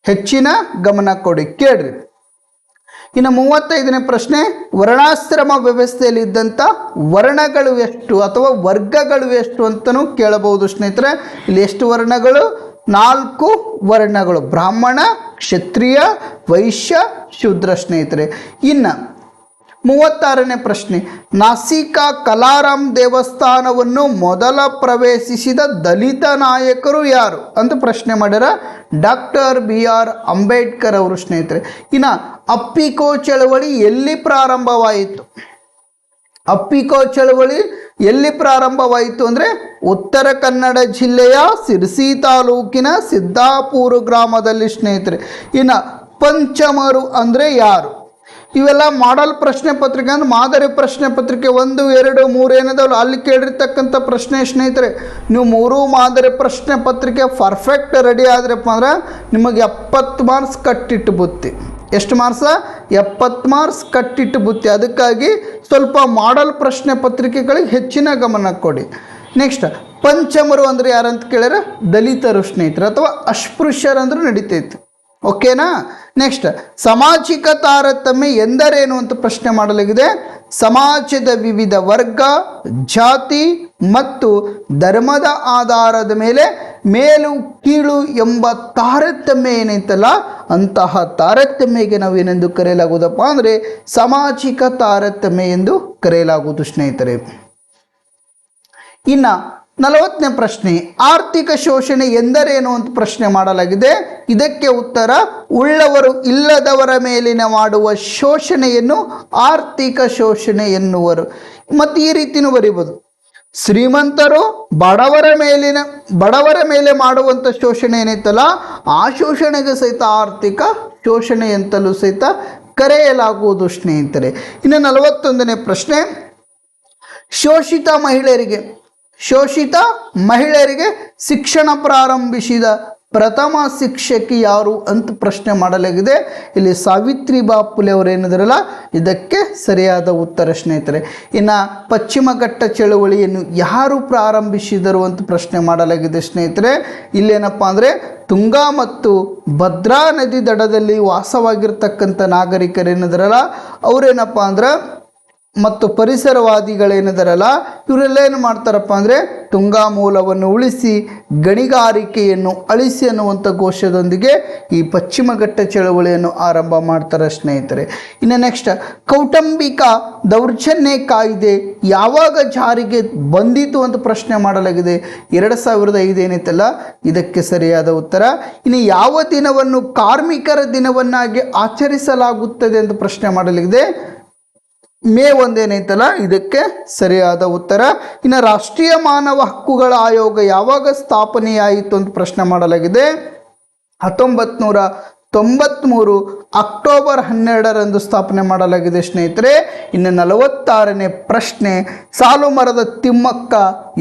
ಹೆಚ್ಚಿನ ಗಮನ ಕೊಡಿ, ಕೇಳ್ರಿ. ಇನ್ನು 35ನೇ ಪ್ರಶ್ನೆ, ವರ್ಣಾಶ್ರಮ ವ್ಯವಸ್ಥೆಯಲ್ಲಿದ್ದಂಥ ವರ್ಣಗಳು ಎಷ್ಟು ಅಥವಾ ವರ್ಗಗಳು ಎಷ್ಟು ಅಂತಲೂ ಕೇಳಬಹುದು ಸ್ನೇಹಿತರೆ. ಇಲ್ಲಿ ಎಷ್ಟು ವರ್ಣಗಳು? 4 ವರ್ಣಗಳು: ಬ್ರಾಹ್ಮಣ, ಕ್ಷತ್ರಿಯ, ವೈಶ್ಯ, ಶೂದ್ರ ಸ್ನೇಹಿತರೆ. ಇನ್ನು 36ನೇ ಪ್ರಶ್ನೆ, ನಾಸಿಕಾ ಕಲಾರಾಮ್ ದೇವಸ್ಥಾನವನ್ನು ಮೊದಲ ಪ್ರವೇಶಿಸಿದ ದಲಿತ ನಾಯಕರು ಯಾರು ಅಂತ ಪ್ರಶ್ನೆ ಮಾಡ್ಯಾರ ಡಾಕ್ಟರ್ BR ಅಂಬೇಡ್ಕರ್ ಅವರು ಸ್ನೇಹಿತರೆ. ಇನ್ನು ಅಪ್ಪಿಕೋ ಚಳವಳಿ ಎಲ್ಲಿ ಪ್ರಾರಂಭವಾಯಿತು? ಅಪ್ಪಿಕೋ ಚಳವಳಿ ಎಲ್ಲಿ ಪ್ರಾರಂಭವಾಯಿತು ಅಂದರೆ ಉತ್ತರ ಕನ್ನಡ ಜಿಲ್ಲೆಯ ಸಿರ್ಸಿ ತಾಲೂಕಿನ ಸಿದ್ದಾಪುರ ಗ್ರಾಮದಲ್ಲಿ ಸ್ನೇಹಿತರೆ. ಇನ್ನು ಪಂಚಮರು ಅಂದರೆ ಯಾರು? ಇವೆಲ್ಲ ಮಾಡಲ್ ಪ್ರಶ್ನೆ ಪತ್ರಿಕೆ ಅಂದ್ರೆ ಮಾದರಿ ಪ್ರಶ್ನೆ ಪತ್ರಿಕೆ 1, 2, 3 ಏನಿದಾವಲ್ಲ ಅಲ್ಲಿ ಕೇಳಿರ್ತಕ್ಕಂಥ ಪ್ರಶ್ನೆ ಸ್ನೇಹಿತರೆ. ನೀವು 3 ಮಾದರಿ ಪ್ರಶ್ನೆ ಪತ್ರಿಕೆ ಪರ್ಫೆಕ್ಟ್ ರೆಡಿ ಆದ್ರಪ್ಪ ಅಂದ್ರೆ ನಿಮಗೆ 70 ಮಾರ್ಕ್ಸ್ ಕಟ್ಟಿಟ್ಟು ಬುತ್ತಿ. ಎಷ್ಟು ಮಾರ್ಕ್ಸ? 70 ಮಾರ್ಕ್ಸ್ ಕಟ್ಟಿಟ್ಟು ಬುತ್ತಿ. ಅದಕ್ಕಾಗಿ ಸ್ವಲ್ಪ ಮಾಡಲ್ ಪ್ರಶ್ನೆ ಪತ್ರಿಕೆಗಳಿಗೆ ಹೆಚ್ಚಿನ ಗಮನ ಕೊಡಿ. ನೆಕ್ಸ್ಟ್ ಪಂಚಮರು ಅಂದರೆ ಯಾರಂತ ಕೇಳಿದ್ರೆ ದಲಿತರು ಸ್ನೇಹಿತರೆ, ಅಥವಾ ಅಸ್ಪೃಶ್ಯರಂದ್ರೂ ನಡೀತೈತಿ, ಓಕೆನಾ. ನೆಕ್ಸ್ಟ್ ಸಾಮಾಜಿಕ ತಾರತಮ್ಯ ಎಂದರೇನು ಅಂತ ಪ್ರಶ್ನೆ ಮಾಡಲಾಗಿದೆ. ಸಮಾಜದ ವಿವಿಧ ವರ್ಗ, ಜಾತಿ ಮತ್ತು ಧರ್ಮದ ಆಧಾರದ ಮೇಲೆ ಮೇಲು ಕೀಳು ಎಂಬ ತಾರತಮ್ಯ ಏನೈತಲ್ಲ ಅಂತಹ ತಾರತಮ್ಯಗೆ ನಾವೇನೆಂದು ಕರೆಯಲಾಗುವುದಪ್ಪ ಅಂದರೆ ಸಾಮಾಜಿಕ ತಾರತಮ್ಯ ಎಂದು ಕರೆಯಲಾಗುವುದು ಸ್ನೇಹಿತರೆ. ಇನ್ನು 40ನೇ ಪ್ರಶ್ನೆ, ಆರ್ಥಿಕ ಶೋಷಣೆ ಎಂದರೇನು ಅಂತ ಪ್ರಶ್ನೆ ಮಾಡಲಾಗಿದೆ. ಇದಕ್ಕೆ ಉತ್ತರ ಉಳ್ಳವರು ಇಲ್ಲದವರ ಮೇಲಿನ ಮಾಡುವ ಶೋಷಣೆಯನ್ನು ಆರ್ಥಿಕ ಶೋಷಣೆ ಎನ್ನುವರು. ಮತ್ತು ಈ ರೀತಿನೂ ಬರೀಬೋದು, ಶ್ರೀಮಂತರು ಬಡವರ ಮೇಲೆ ಮಾಡುವಂಥ ಶೋಷಣೆ ಏನೈತಲ್ಲ ಆ ಶೋಷಣೆಗೆ ಸಹಿತ ಆರ್ಥಿಕ ಶೋಷಣೆ ಅಂತಲೂ ಸಹಿತ ಕರೆಯಲಾಗುವುದು ಸ್ನೇಹಿತರೆ. ಇನ್ನು 41ನೇ ಪ್ರಶ್ನೆ, ಶೋಷಿತ ಮಹಿಳೆಯರಿಗೆ ಶಿಕ್ಷಣ ಪ್ರಾರಂಭಿಸಿದ ಪ್ರಥಮ ಶಿಕ್ಷಕಿ ಯಾರು ಅಂತ ಪ್ರಶ್ನೆ ಮಾಡಲಾಗಿದೆ. ಇಲ್ಲಿ ಸಾವಿತ್ರಿಬಾಯಿ ಫುಲೆ ಅವರು ಏನಿದ್ರಲ್ಲ ಇದಕ್ಕೆ ಸರಿಯಾದ ಉತ್ತರ ಸ್ನೇಹಿತರೆ. ಇನ್ನು ಪಶ್ಚಿಮ ಘಟ್ಟ ಚಳವಳಿಯನ್ನು ಯಾರು ಪ್ರಾರಂಭಿಸಿದರು ಅಂತ ಪ್ರಶ್ನೆ ಮಾಡಲಾಗಿದೆ ಸ್ನೇಹಿತರೆ. ಇಲ್ಲೇನಪ್ಪ ಅಂದರೆ ತುಂಗಾ ಮತ್ತು ಭದ್ರಾ ನದಿ ದಡದಲ್ಲಿ ವಾಸವಾಗಿರ್ತಕ್ಕಂಥ ನಾಗರಿಕರೇನಿದ್ರಲ್ಲ ಅವರೇನಪ್ಪ ಅಂದ್ರೆ ಮತ್ತು ಪರಿಸರವಾದಿಗಳೇನಿದಾರಲ್ಲ ಇವರೆಲ್ಲ ಏನು ಮಾಡ್ತಾರಪ್ಪ ಅಂದರೆ ತುಂಗಾ ಮೂಲವನ್ನು ಉಳಿಸಿ ಗಣಿಗಾರಿಕೆಯನ್ನು ಅಳಿಸಿ ಅನ್ನುವಂಥ ಘೋಷದೊಂದಿಗೆ ಈ ಪಶ್ಚಿಮ ಘಟ್ಟ ಚಳವಳಿಯನ್ನು ಆರಂಭ ಮಾಡ್ತಾರೆ ಸ್ನೇಹಿತರೆ. ಇನ್ನು ನೆಕ್ಸ್ಟ್ ಕೌಟುಂಬಿಕ ದೌರ್ಜನ್ಯ ಕಾಯ್ದೆ ಯಾವಾಗ ಜಾರಿಗೆ ಬಂದಿತು ಅಂತ ಪ್ರಶ್ನೆ ಮಾಡಲಾಗಿದೆ. 2005 ಏನೈತಲ್ಲ ಇದಕ್ಕೆ ಸರಿಯಾದ ಉತ್ತರ. ಇನ್ನು ಯಾವ ದಿನವನ್ನು ಕಾರ್ಮಿಕರ ದಿನವನ್ನಾಗಿ ಆಚರಿಸಲಾಗುತ್ತದೆ ಅಂತ ಪ್ರಶ್ನೆ ಮಾಡಲಾಗಿದೆ. ಮೇ 1 ಏನೈತಲ್ಲ ಇದಕ್ಕೆ ಸರಿಯಾದ ಉತ್ತರ. ಇನ್ನು ರಾಷ್ಟ್ರೀಯ ಮಾನವ ಹಕ್ಕುಗಳ ಆಯೋಗ ಯಾವಾಗ ಸ್ಥಾಪನೆಯಾಯಿತು ಅಂತ ಪ್ರಶ್ನೆ ಮಾಡಲಾಗಿದೆ. 93 ಅಕ್ಟೋಬರ್ 12ರಂದು ಸ್ಥಾಪನೆ ಮಾಡಲಾಗಿದೆ ಸ್ನೇಹಿತರೆ. ಇನ್ನು 46ನೇ ಪ್ರಶ್ನೆ, ಸಾಲು ಮರದ ತಿಮ್ಮಕ್ಕ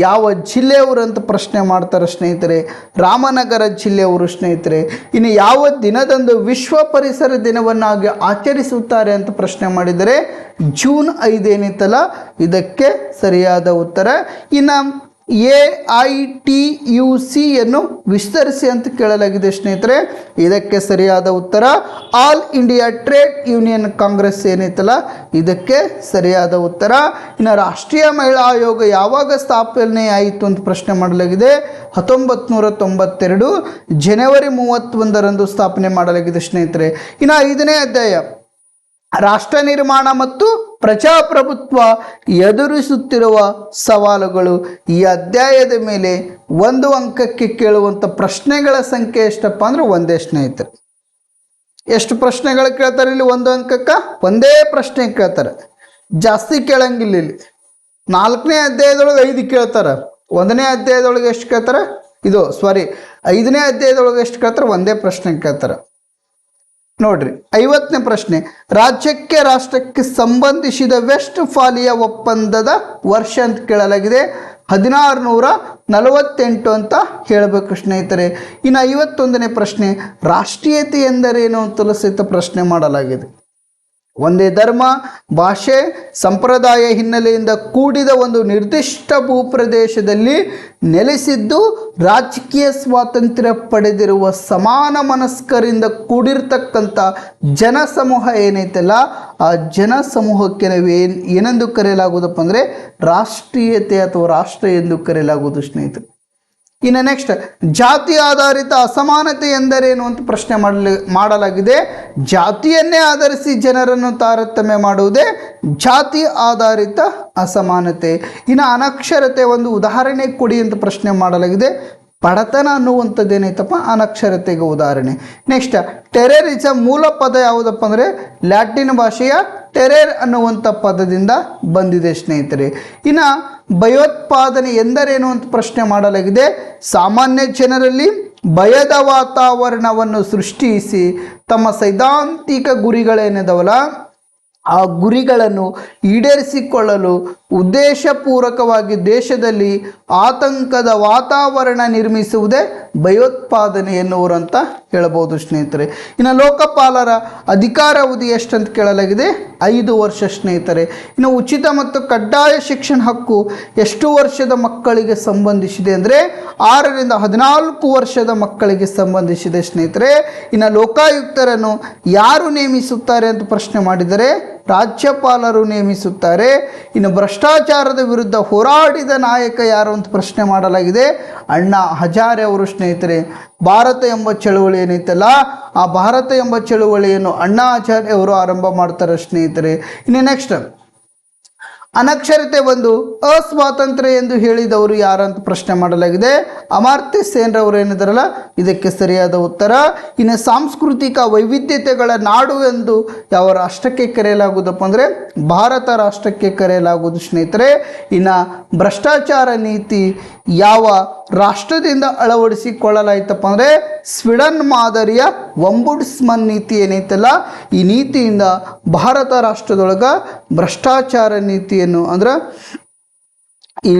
ಯಾವ ಜಿಲ್ಲೆಯವರು ಅಂತ ಪ್ರಶ್ನೆ ಮಾಡ್ತಾರೆ ಸ್ನೇಹಿತರೆ. ರಾಮನಗರ ಜಿಲ್ಲೆಯವರು ಸ್ನೇಹಿತರೆ. ಇನ್ನು ಯಾವ ದಿನದಂದು ವಿಶ್ವ ಪರಿಸರ ದಿನವನ್ನಾಗಿ ಆಚರಿಸುತ್ತಾರೆ ಅಂತ ಪ್ರಶ್ನೆ ಮಾಡಿದರೆ ಜೂನ್ 5 ಏನಿತ್ತಲ್ಲ ಇದಕ್ಕೆ ಸರಿಯಾದ ಉತ್ತರ. ಇನ್ನು AITUC ಯನ್ನು ವಿಸ್ತರಿಸಿ ಅಂತ ಕೇಳಲಾಗಿದೆ ಸ್ನೇಹಿತರೆ. ಇದಕ್ಕೆ ಸರಿಯಾದ ಉತ್ತರ all India trade union Congress ಏನೈತಲ್ಲ ಇದಕ್ಕೆ ಸರಿಯಾದ ಉತ್ತರ. ಇನ್ನು ರಾಷ್ಟ್ರೀಯ ಮಹಿಳಾ ಆಯೋಗ ಯಾವಾಗ ಸ್ಥಾಪನೆ ಆಯಿತು ಅಂತ ಪ್ರಶ್ನೆ ಮಾಡಲಾಗಿದೆ. 1992 ಜನವರಿ 31ರಂದು ಸ್ಥಾಪನೆ ಮಾಡಲಾಗಿದೆ ಸ್ನೇಹಿತರೆ. ಇನ್ನು 5ನೇ ಅಧ್ಯಾಯ ರಾಷ್ಟ್ರ ನಿರ್ಮಾಣ ಮತ್ತು ಪ್ರಜಾಪ್ರಭುತ್ವ ಎದುರಿಸುತ್ತಿರುವ ಸವಾಲುಗಳು. ಈ ಅಧ್ಯಾಯದ ಮೇಲೆ 1 ಅಂಕಕ್ಕೆ ಕೇಳುವಂಥ ಪ್ರಶ್ನೆಗಳ ಸಂಖ್ಯೆ ಎಷ್ಟಪ್ಪ ಅಂದ್ರೆ ಒಂದೇ ಸ್ನೇಹಿತರೆ. ಎಷ್ಟು ಪ್ರಶ್ನೆಗಳು ಕೇಳ್ತಾರೆ ಇಲ್ಲಿ? 1 ಅಂಕಕ್ಕೆ ಒಂದೇ ಪ್ರಶ್ನೆ ಕೇಳ್ತಾರೆ, ಜಾಸ್ತಿ ಕೇಳಂಗಿಲ್ಲ. ಇಲ್ಲಿ 4ನೇ ಅಧ್ಯಾಯದೊಳಗೆ 5 ಕೇಳ್ತಾರೆ, 1ನೇ ಅಧ್ಯಾಯದೊಳಗೆ ಎಷ್ಟು ಕೇಳ್ತಾರೆ? 5ನೇ ಅಧ್ಯಾಯದೊಳಗೆ ಎಷ್ಟು ಕೇಳ್ತಾರೆ? ಒಂದೇ ಪ್ರಶ್ನೆ ಕೇಳ್ತಾರೆ. ನೋಡ್ರಿ 50ನೇ ಪ್ರಶ್ನೆ, ರಾಜ್ಯಕ್ಕೆ ರಾಷ್ಟ್ರಕ್ಕೆ ಸಂಬಂಧಿಸಿದ ವೆಸ್ಟ್ ಫಾಲಿಯಾ ಒಪ್ಪಂದದ ವರ್ಷ ಅಂತ ಕೇಳಲಾಗಿದೆ. 1648 ಅಂತ ಹೇಳಬೇಕು ಸ್ನೇಹಿತರೆ. ಇನ್ನು 51ನೇ ಪ್ರಶ್ನೆ, ರಾಷ್ಟ್ರೀಯತೆ ಎಂದರೇನು ಅಂತಲೂ ಸಹಿತ ಪ್ರಶ್ನೆ ಮಾಡಲಾಗಿದೆ. ಒಂದೇ ಧರ್ಮ, ಭಾಷೆ, ಸಂಪ್ರದಾಯ ಹಿನ್ನೆಲೆಯಿಂದ ಕೂಡಿದ ಒಂದು ನಿರ್ದಿಷ್ಟ ಭೂಪ್ರದೇಶದಲ್ಲಿ ನೆಲೆಸಿದ್ದು ರಾಜಕೀಯ ಸ್ವಾತಂತ್ರ್ಯ ಪಡೆದಿರುವ ಸಮಾನ ಮನಸ್ಕರಿಂದ ಕೂಡಿರ್ತಕ್ಕಂಥ ಜನಸಮೂಹ ಏನೈತಲ್ಲ ಆ ಜನಸಮೂಹಕ್ಕೆ ನಾವು ಏನೆಂದು ಕರೆಯಲಾಗುವುದಪ್ಪ ಅಂದರೆ ರಾಷ್ಟ್ರೀಯತೆ ಅಥವಾ ರಾಷ್ಟ್ರ ಎಂದು ಕರೆಯಲಾಗುವುದು ಸ್ನೇಹಿತರೆ. ಇನ್ನು ನೆಕ್ಸ್ಟ್, ಜಾತಿ ಆಧಾರಿತ ಅಸಮಾನತೆ ಎಂದರೇನು ಅಂತ ಪ್ರಶ್ನೆ ಮಾಡಲಾಗಿದೆ. ಜಾತಿಯನ್ನೇ ಆಧರಿಸಿ ಜನರನ್ನು ತಾರತಮ್ಯ ಮಾಡುವುದೇ ಜಾತಿ ಆಧಾರಿತ ಅಸಮಾನತೆ. ಇನ್ನು ಅನಕ್ಷರತೆ ಒಂದು ಉದಾಹರಣೆ ಕೊಡಿ ಅಂತ ಪ್ರಶ್ನೆ ಮಾಡಲಾಗಿದೆ. ಬಡತನ ಅನ್ನುವಂಥದ್ದು ಏನೈತಪ್ಪ ಅನಕ್ಷರತೆಗೆ ಉದಾಹರಣೆ. ನೆಕ್ಸ್ಟ್, ಟೆರರಿಸಮ್ ಮೂಲ ಪದ ಯಾವುದಪ್ಪ ಅಂದರೆ ಲ್ಯಾಟಿನ್ ಭಾಷೆಯ ಟೆರರ್ ಅನ್ನುವಂಥ ಪದದಿಂದ ಬಂದಿದೆ ಸ್ನೇಹಿತರೆ. ಇನ್ನು ಭಯೋತ್ಪಾದನೆ ಎಂದರೇನು ಅಂತ ಪ್ರಶ್ನೆ ಮಾಡಲಾಗಿದೆ. ಸಾಮಾನ್ಯ ಜನರಲ್ಲಿ ಭಯದ ವಾತಾವರಣವನ್ನು ಸೃಷ್ಟಿಸಿ ತಮ್ಮ ಸೈದ್ಧಾಂತಿಕ ಗುರಿಗಳೇನಿದಾವಲ್ಲ ಆ ಗುರಿಗಳನ್ನು ಈಡೇರಿಸಿಕೊಳ್ಳಲು ಉದ್ದೇಶಪೂರ್ವಕವಾಗಿ ದೇಶದಲ್ಲಿ ಆತಂಕದ ವಾತಾವರಣ ನಿರ್ಮಿಸುವುದೇ ಭಯೋತ್ಪಾದನೆ ಎನ್ನುವರು ಅಂತ ಹೇಳಬಹುದು ಸ್ನೇಹಿತರೆ. ಇನ್ನು ಲೋಕಪಾಲರ ಅಧಿಕಾರಾವಧಿ ಎಷ್ಟಂತ ಕೇಳಲಾಗಿದೆ? 5 ವರ್ಷ ಸ್ನೇಹಿತರೆ. ಇನ್ನು ಉಚಿತ ಮತ್ತು ಕಡ್ಡಾಯ ಶಿಕ್ಷಣ ಹಕ್ಕು ಎಷ್ಟು ವರ್ಷದ ಮಕ್ಕಳಿಗೆ ಸಂಬಂಧಿಸಿದೆ ಅಂದರೆ 6ರಿಂದ 14 ವರ್ಷದ ಮಕ್ಕಳಿಗೆ ಸಂಬಂಧಿಸಿದೆ ಸ್ನೇಹಿತರೆ. ಇನ್ನು ಲೋಕಾಯುಕ್ತರನ್ನು ಯಾರು ನೇಮಿಸುತ್ತಾರೆ ಅಂತ ಪ್ರಶ್ನೆ ಮಾಡಿದರೆ ರಾಜ್ಯಪಾಲರು ನೇಮಿಸುತ್ತಾರೆ. ಇನ್ನು ಭ್ರಷ್ಟಾಚಾರದ ವಿರುದ್ಧ ಹೋರಾಡಿದ ನಾಯಕ ಯಾರು ಅಂತ ಪ್ರಶ್ನೆ ಮಾಡಲಾಗಿದೆ. ಅಣ್ಣಾ ಹಜಾರೆ ಅವರು ಸ್ನೇಹಿತರೆ. ಭಾರತ ಎಂಬ ಚಳುವಳಿ ಏನೈತಲ್ಲ ಆ ಭಾರತ ಎಂಬ ಚಳುವಳಿಯನ್ನು ಅಣ್ಣಾ ಹಜಾರೆ ಅವರು ಆರಂಭ ಮಾಡ್ತಾರೆ ಸ್ನೇಹಿತರೆ. ಇನ್ನು ನೆಕ್ಸ್ಟ್, ಅನಕ್ಷರತೆ ಒಂದು ಅಸ್ವಾತಂತ್ರ್ಯ ಎಂದು ಹೇಳಿದವರು ಯಾರಂತ ಪ್ರಶ್ನೆ ಮಾಡಲಾಗಿದೆ. ಅಮರ್ತ್ಯ ಸೇನ್ ರವರು ಏನಿದಾರಲ್ಲ ಇದಕ್ಕೆ ಸರಿಯಾದ ಉತ್ತರ. ಇನ್ನು ಸಾಂಸ್ಕೃತಿಕ ವೈವಿಧ್ಯತೆಗಳ ನಾಡು ಎಂದು ಯಾವ ರಾಷ್ಟ್ರಕ್ಕೆ ಕರೆಯಲಾಗುವುದಪ್ಪ ಅಂದರೆ ಭಾರತ ರಾಷ್ಟ್ರಕ್ಕೆ ಕರೆಯಲಾಗುವುದು ಸ್ನೇಹಿತರೆ. ಇನ್ನು ಭ್ರಷ್ಟಾಚಾರ ನೀತಿ ಯಾವ ರಾಷ್ಟ್ರದಿಂದ ಅಳವಡಿಸಿಕೊಳ್ಳಲಾಯ್ತಪ್ಪ ಅಂದರೆ ಸ್ವೀಡನ್ ಮಾದರಿಯ ಒಂಬುಡ್ಸ್ಮನ್ ನೀತಿ ಏನೈತಲ್ಲ ಈ ನೀತಿಯಿಂದ ಭಾರತ ರಾಷ್ಟ್ರದೊಳಗೆ ಭ್ರಷ್ಟಾಚಾರ ನೀತಿಯನ್ನು ಅಂದ್ರೆ ಈ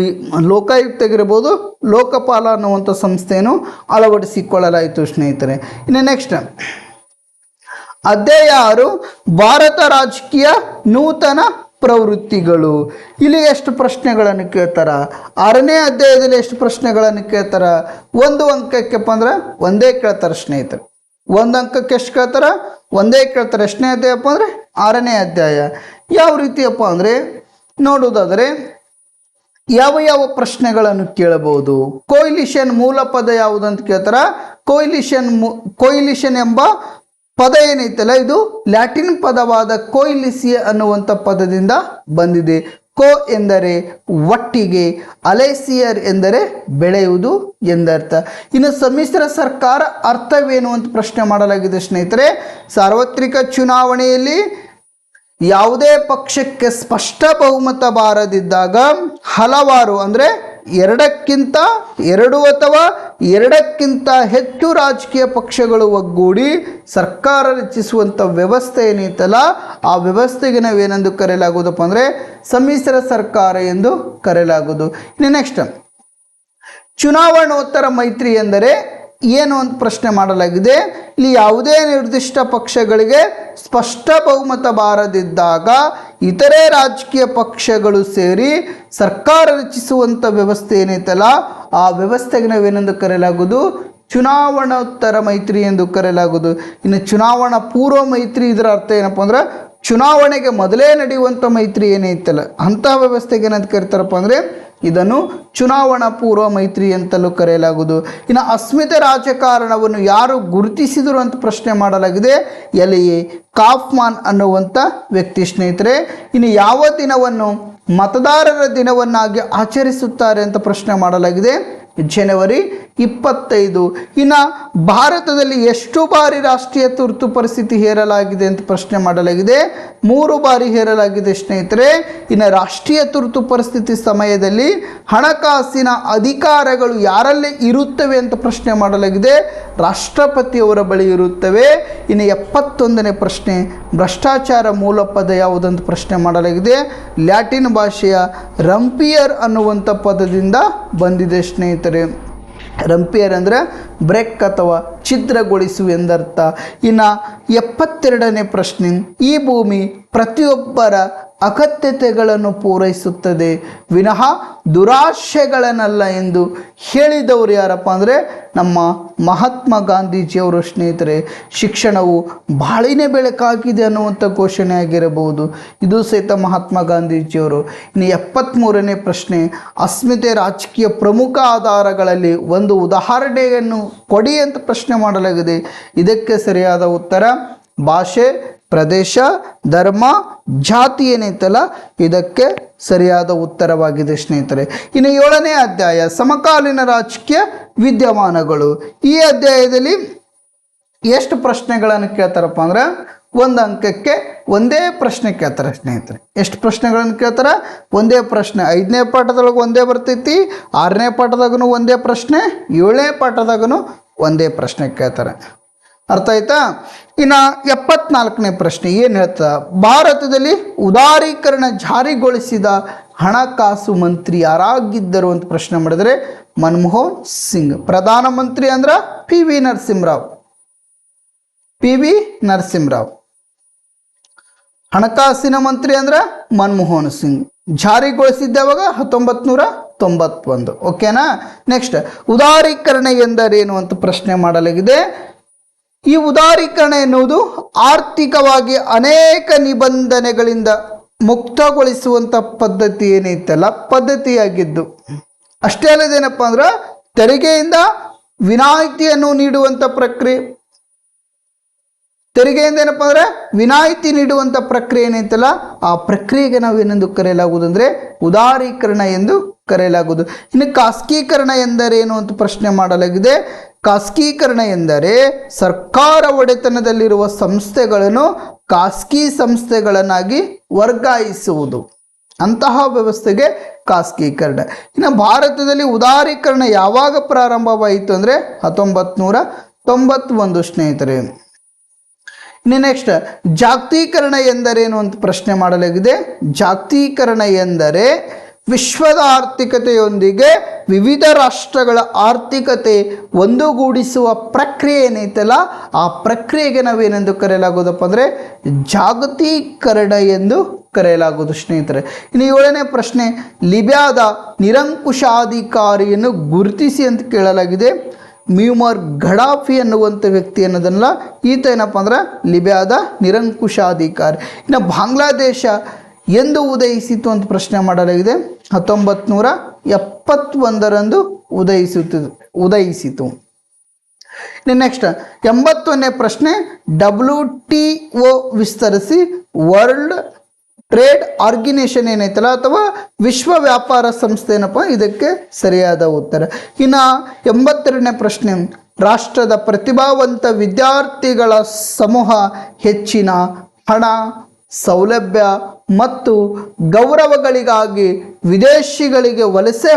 ಲೋಕಾಯುಕ್ತಗಿರ್ಬೋದು ಲೋಕಪಾಲ ಅನ್ನುವಂಥ ಸಂಸ್ಥೆಯನ್ನು ಅಳವಡಿಸಿಕೊಳ್ಳಲಾಯಿತು ಸ್ನೇಹಿತರೆ. ಇನ್ನು ನೆಕ್ಸ್ಟ್, ಅಧ್ಯಾಯ 6 ಭಾರತ ರಾಜಕೀಯ ನೂತನ ಪ್ರವೃತ್ತಿಗಳು. ಇಲ್ಲಿ ಎಷ್ಟು ಪ್ರಶ್ನೆಗಳನ್ನು ಕೇಳ್ತಾರ? 6ನೇ ಅಧ್ಯಾಯದಲ್ಲಿ ಎಷ್ಟು ಪ್ರಶ್ನೆಗಳನ್ನು ಕೇಳ್ತಾರ? 1 ಅಂಕಕ್ಕೆಪ್ಪ ಅಂದ್ರೆ ಒಂದೇ ಕೇಳ್ತಾರೆ ಸ್ನೇಹಿತರೆ. 1 ಅಂಕಕ್ಕೆ ಎಷ್ಟು ಕೇಳ್ತಾರ? ಒಂದೇ ಕೇಳ್ತಾರೆ. ಎಷ್ಟನೇ ಅಧ್ಯಾಯಪ್ಪ ಅಂದರೆ 6ನೇ ಅಧ್ಯಾಯ. ಯಾವ ರೀತಿಯಪ್ಪ ಅಂದರೆ ನೋಡುವುದಾದರೆ ಯಾವ ಯಾವ ಪ್ರಶ್ನೆಗಳನ್ನು ಕೇಳಬಹುದು? ಕೊಯಿಲಿಷನ್ ಮೂಲ ಪದ ಯಾವುದು ಅಂತ ಕೇಳ್ತಾರ. ಕೊಯಿಲಿಷನ್ ಎಂಬ ಪದ ಏನೈತಲ್ಲ ಇದು ಲ್ಯಾಟಿನ್ ಪದವಾದ ಕೊಯಿಲಿಸಿಯ ಅನ್ನುವಂಥ ಪದದಿಂದ ಬಂದಿದೆ. ಕೋ ಎಂದರೆ ಒಟ್ಟಿಗೆ, ಅಲೆಸಿಯರ್ ಎಂದರೆ ಬೆಳೆಯುವುದು ಎಂದರ್ಥ. ಇನ್ನು ಸಮ್ಮಿಶ್ರ ಸರ್ಕಾರ ಅರ್ಥವೇನು ಅಂತ ಪ್ರಶ್ನೆ ಮಾಡಲಾಗಿದೆ ಸ್ನೇಹಿತರೆ. ಸಾರ್ವತ್ರಿಕ ಚುನಾವಣೆಯಲ್ಲಿ ಯಾವುದೇ ಪಕ್ಷಕ್ಕೆ ಸ್ಪಷ್ಟ ಬಹುಮತ ಬಾರದಿದ್ದಾಗ ಹಲವಾರು ಅಂದರೆ 2 ಅಥವಾ ಎರಡಕ್ಕಿಂತ ಹೆಚ್ಚು ರಾಜಕೀಯ ಪಕ್ಷಗಳು ಒಗ್ಗೂಡಿ ಸರ್ಕಾರ ರಚಿಸುವಂಥ ವ್ಯವಸ್ಥೆ ಏನೈತಲ್ಲ ಆ ವ್ಯವಸ್ಥೆಗೆ ನಾವೇನೆಂದು ಕರೆಯಲಾಗುವುದಪ್ಪ ಅಂದರೆ ಸಮ್ಮಿಶ್ರ ಸರ್ಕಾರ ಎಂದು ಕರೆಯಲಾಗುವುದು. ಇನ್ನು ನೆಕ್ಸ್ಟ್, ಚುನಾವಣೋತ್ತರ ಮೈತ್ರಿ ಎಂದರೆ ಏನು ಅಂತ ಪ್ರಶ್ನೆ ಮಾಡಲಾಗಿದೆ. ಇಲ್ಲಿ ಯಾವುದೇ ನಿರ್ದಿಷ್ಟ ಪಕ್ಷಗಳಿಗೆ ಸ್ಪಷ್ಟ ಬಹುಮತ ಬಾರದಿದ್ದಾಗ ಇತರೆ ರಾಜಕೀಯ ಪಕ್ಷಗಳು ಸೇರಿ ಸರ್ಕಾರ ರಚಿಸುವಂಥ ವ್ಯವಸ್ಥೆ ಏನೈತಲ್ಲ ಆ ವ್ಯವಸ್ಥೆಗೆ ನಾವೇನೆಂದು ಕರೆಯಲಾಗುವುದು ಚುನಾವಣೋತ್ತರ ಮೈತ್ರಿ ಎಂದು ಕರೆಯಲಾಗುವುದು. ಇನ್ನು ಚುನಾವಣಾ ಪೂರ್ವ ಮೈತ್ರಿ ಇದರ ಅರ್ಥ ಏನಪ್ಪ ಅಂದ್ರೆ ಚುನಾವಣೆಗೆ ಮೊದಲೇ ನಡೆಯುವಂಥ ಮೈತ್ರಿ ಏನೈತಲ್ಲ ಅಂಥ ವ್ಯವಸ್ಥೆಗೆ ಏನಂತ ಕರೀತಾರಪ್ಪ ಅಂದರೆ ಇದನ್ನು ಚುನಾವಣಾ ಪೂರ್ವ ಮೈತ್ರಿ ಅಂತಲೂ ಕರೆಯಲಾಗುವುದು. ಇನ್ನು ಅಸ್ಮಿತೆ ರಾಜಕಾರಣವನ್ನು ಯಾರು ಗುರುತಿಸಿದರು ಅಂತ ಪ್ರಶ್ನೆ ಮಾಡಲಾಗಿದೆ. ಎಲಿಯೆ ಕಾಫ್ಮಾನ್ ಅನ್ನುವಂಥ ವ್ಯಕ್ತಿ ಸ್ನೇಹಿತರೆ. ಇನ್ನು ಯಾವ ದಿನವನ್ನು ಮತದಾರರ ದಿನವನ್ನಾಗಿ ಆಚರಿಸುತ್ತಾರೆ ಅಂತ ಪ್ರಶ್ನೆ ಮಾಡಲಾಗಿದೆ. ಜನವರಿ 25. ಇನ್ನು ಭಾರತದಲ್ಲಿ ಎಷ್ಟು ಬಾರಿ ರಾಷ್ಟ್ರೀಯ ತುರ್ತು ಪರಿಸ್ಥಿತಿ ಹೇರಲಾಗಿದೆ ಅಂತ ಪ್ರಶ್ನೆ ಮಾಡಲಾಗಿದೆ. 3 ಬಾರಿ ಹೇರಲಾಗಿದೆ ಸ್ನೇಹಿತರೆ. ಇನ್ನು ರಾಷ್ಟ್ರೀಯ ತುರ್ತು ಪರಿಸ್ಥಿತಿ ಸಮಯದಲ್ಲಿ ಹಣಕಾಸಿನ ಅಧಿಕಾರಗಳು ಯಾರಲ್ಲಿ ಇರುತ್ತವೆ ಅಂತ ಪ್ರಶ್ನೆ ಮಾಡಲಾಗಿದೆ. ರಾಷ್ಟ್ರಪತಿಯವರ ಬಳಿ ಇರುತ್ತವೆ. ಇನ್ನು 71ನೇ ಪ್ರಶ್ನೆ, ಭ್ರಷ್ಟಾಚಾರ ಮೂಲ ಪದ ಯಾವುದಂತ ಪ್ರಶ್ನೆ ಮಾಡಲಾಗಿದೆ. ಲ್ಯಾಟಿನ್ ಭಾಷೆಯ ರಂಪಿಯರ್ ಅನ್ನುವಂಥ ಪದದಿಂದ ಬಂದಿದೆ ಸ್ನೇಹಿತರೆ. ರಂಪಿಯರ್ ಅಂದರೆ ಬ್ರೇಕ್ ಅಥವಾ ಛಿದ್ರಗೊಳಿಸು ಎಂದರ್ಥ. ಇನ್ನು 72ನೇ ಪ್ರಶ್ನೆ, ಈ ಭೂಮಿ ಪ್ರತಿಯೊಬ್ಬರ ಅಗತ್ಯತೆಗಳನ್ನು ಪೂರೈಸುತ್ತದೆ ವಿನಃ ದುರಾಶೆಗಳನ್ನಲ್ಲ ಎಂದು ಹೇಳಿದವರು ಯಾರಪ್ಪ ಅಂದರೆ ನಮ್ಮ ಮಹಾತ್ಮ ಗಾಂಧೀಜಿಯವರು ಸ್ನೇಹಿತರೆ. ಶಿಕ್ಷಣವು ಬಾಳಿನ ಬೆಳಕಾಗಿದೆ ಅನ್ನುವಂಥ ಘೋಷಣೆ ಆಗಿರಬಹುದು. ಇದು ಸಹಿತ ಮಹಾತ್ಮ ಗಾಂಧೀಜಿಯವರು. ಇನ್ನು 73ನೇ ಪ್ರಶ್ನೆ, ಅಸ್ಮಿತೆ ರಾಜಕೀಯ ಪ್ರಮುಖ ಆಧಾರಗಳಲ್ಲಿ ಒಂದು ಉದಾಹರಣೆಯನ್ನು ಕೊಡಿ ಅಂತ ಪ್ರಶ್ನೆ ಮಾಡಲಾಗಿದೆ. ಇದಕ್ಕೆ ಸರಿಯಾದ ಉತ್ತರ ಭಾಷೆ, ಪ್ರದೇಶ, ಧರ್ಮ, ಜಾತಿ ಏನೈತಲ್ಲ ಇದಕ್ಕೆ ಸರಿಯಾದ ಉತ್ತರವಾಗಿದೆ ಸ್ನೇಹಿತರೆ. ಇನ್ನು 7ನೇ ಅಧ್ಯಾಯ ಸಮಕಾಲೀನ ರಾಜಕೀಯ ವಿದ್ಯಮಾನಗಳು. ಈ ಅಧ್ಯಾಯದಲ್ಲಿ ಎಷ್ಟು ಪ್ರಶ್ನೆಗಳನ್ನು ಕೇಳ್ತಾರಪ್ಪ ಅಂದ್ರೆ 1 ಅಂಕಕ್ಕೆ ಒಂದೇ ಪ್ರಶ್ನೆ ಕೇಳ್ತಾರೆ ಸ್ನೇಹಿತರೆ. ಎಷ್ಟು ಪ್ರಶ್ನೆಗಳನ್ನು ಕೇಳ್ತಾರೆ? ಒಂದೇ ಪ್ರಶ್ನೆ. 5ನೇ ಪಾಠದೊಳಗೆ ಒಂದೇ ಬರ್ತೈತಿ, 6ನೇ ಪಾಠದಾಗೂ ಒಂದೇ ಪ್ರಶ್ನೆ, 7ನೇ ಪಾಠದಾಗೂ ಒಂದೇ ಪ್ರಶ್ನೆ ಕೇಳ್ತಾರೆ. ಅರ್ಥ ಆಯ್ತಾ? ಇನ್ನು 74ನೇ ಪ್ರಶ್ನೆ ಏನು ಹೇಳ್ತಾ, ಭಾರತದಲ್ಲಿ ಉದಾರೀಕರಣ ಜಾರಿಗೊಳಿಸಿದ ಹಣಕಾಸು ಮಂತ್ರಿ ಯಾರಾಗಿದ್ದರು ಅಂತ ಪ್ರಶ್ನೆ ಮಾಡಿದರೆ ಮನಮೋಹನ್ ಸಿಂಗ್. ಪ್ರಧಾನಮಂತ್ರಿ ಅಂದ್ರೆ PV ನರಸಿಂಹರಾವ್. PV ನರಸಿಂಹರಾವ್. ಹಣಕಾಸಿನ ಮಂತ್ರಿ ಅಂದ್ರೆ ಮನಮೋಹನ್ ಸಿಂಗ್. ಜಾರಿಗೊಳಿಸಿದ್ದವಾಗ 1991. ಓಕೆನಾ? ನೆಕ್ಸ್ಟ್, ಉದಾರೀಕರಣ ಎಂದರೇನು ಅಂತ ಪ್ರಶ್ನೆ ಮಾಡಲಾಗಿದೆ. ಈ ಉದಾರೀಕರಣ ಎನ್ನುವುದು ಆರ್ಥಿಕವಾಗಿ ಅನೇಕ ನಿಬಂಧನೆಗಳಿಂದ ಮುಕ್ತಗೊಳಿಸುವಂಥ ಪದ್ಧತಿ ಏನೈತಲ್ಲ ಪದ್ಧತಿಯಾಗಿದ್ದು. ಅಷ್ಟೇ ಅಲ್ಲದೇನಪ್ಪ ಅಂದ್ರೆ ತೆರಿಗೆಯಿಂದ ವಿನಾಯಿತಿಯನ್ನು ನೀಡುವಂಥ ಪ್ರಕ್ರಿಯೆ. ತೆರಿಗೆಯಿಂದ ಏನಪ್ಪ ಅಂದರೆ ವಿನಾಯಿತಿ ನೀಡುವಂಥ ಪ್ರಕ್ರಿಯೆ ಏನೈತಲ್ಲ ಆ ಪ್ರಕ್ರಿಯೆಗೆ ನಾವು ಏನೆಂದು ಕರೆಯಲಾಗುವುದು ಅಂದರೆ ಉದಾರೀಕರಣ ಎಂದು ಕರೆಯಲಾಗುವುದು. ಇನ್ನು ಖಾಸಗೀಕರಣ ಎಂದರೇನು ಅಂತ ಪ್ರಶ್ನೆ ಮಾಡಲಾಗಿದೆ. ಖಾಸಗೀಕರಣ ಎಂದರೆ ಸರ್ಕಾರ ಒಡೆತನದಲ್ಲಿರುವ ಸಂಸ್ಥೆಗಳನ್ನು ಖಾಸಗಿ ಸಂಸ್ಥೆಗಳನ್ನಾಗಿ ವರ್ಗಾಯಿಸುವುದು. ಅಂತಹ ವ್ಯವಸ್ಥೆಗೆ ಖಾಸಗೀಕರಣ. ಇನ್ನು ಭಾರತದಲ್ಲಿ ಉದಾರೀಕರಣ ಯಾವಾಗ ಪ್ರಾರಂಭವಾಯಿತು ಅಂದರೆ 1991 ಸ್ನೇಹಿತರೆ. ಇನ್ನು ನೆಕ್ಸ್ಟ್, ಜಾಗತೀಕರಣ ಎಂದರೇನು ಅಂತ ಪ್ರಶ್ನೆ ಮಾಡಲಾಗಿದೆ. ಜಾಗತೀಕರಣ ಎಂದರೆ ವಿಶ್ವದ ಆರ್ಥಿಕತೆಯೊಂದಿಗೆ ವಿವಿಧ ರಾಷ್ಟ್ರಗಳ ಆರ್ಥಿಕತೆ ಒಂದುಗೂಡಿಸುವ ಪ್ರಕ್ರಿಯೆ ಏನೈತಲ್ಲ ಆ ಪ್ರಕ್ರಿಯೆಗೆ ನಾವೇನೆಂದು ಕರೆಯಲಾಗುವುದಪ್ಪ ಅಂದರೆ ಜಾಗತೀಕರಣ ಎಂದು ಕರೆಯಲಾಗುವುದು ಸ್ನೇಹಿತರೆ. ಇನ್ನು 7ನೇ ಪ್ರಶ್ನೆ, ಲಿಬಿಯಾದ ನಿರಂಕುಶಾಧಿಕಾರಿಯನ್ನು ಗುರುತಿಸಿ ಅಂತ ಕೇಳಲಾಗಿದೆ. ಮ್ಯೂಮರ್ ಗಡಾಫಿ ಅನ್ನುವಂಥ ವ್ಯಕ್ತಿ ಅನ್ನೋದನ್ನ ಈತ ಏನಪ್ಪ ಅಂದ್ರೆ ಲಿಬಿಯಾದ ನಿರಂಕುಶಾಧಿಕಾರಿ. ಇನ್ನು ಬಾಂಗ್ಲಾದೇಶ ಎಂದು ಉದಯಿಸಿತು ಅಂತ ಪ್ರಶ್ನೆ ಮಾಡಲಾಗಿದೆ. 1971 ಉದಯಿಸಿತು. ನೆಕ್ಸ್ಟ್ 81ನೇ ಪ್ರಶ್ನೆ, WTO ವಿಸ್ತರಿಸಿ ವರ್ಲ್ಡ್ ಟ್ರೇಡ್ ಆರ್ಗನೈಸೇಷನ್ ಏನೈತಲ್ಲ ಅಥವಾ ವಿಶ್ವ ವ್ಯಾಪಾರ ಸಂಸ್ಥೆ ಏನಪ್ಪ ಇದಕ್ಕೆ ಸರಿಯಾದ ಉತ್ತರ. ಇನ್ನು 82ನೇ ಪ್ರಶ್ನೆ, ರಾಷ್ಟ್ರದ ಪ್ರತಿಭಾವಂತ ವಿದ್ಯಾರ್ಥಿಗಳ ಸಮೂಹ ಹೆಚ್ಚಿನ ಹಣ, ಸೌಲಭ್ಯ ಮತ್ತು ಗೌರವಗಳಿಗಾಗಿ ವಿದೇಶಿಗಳಿಗೆ ವಲಸೆ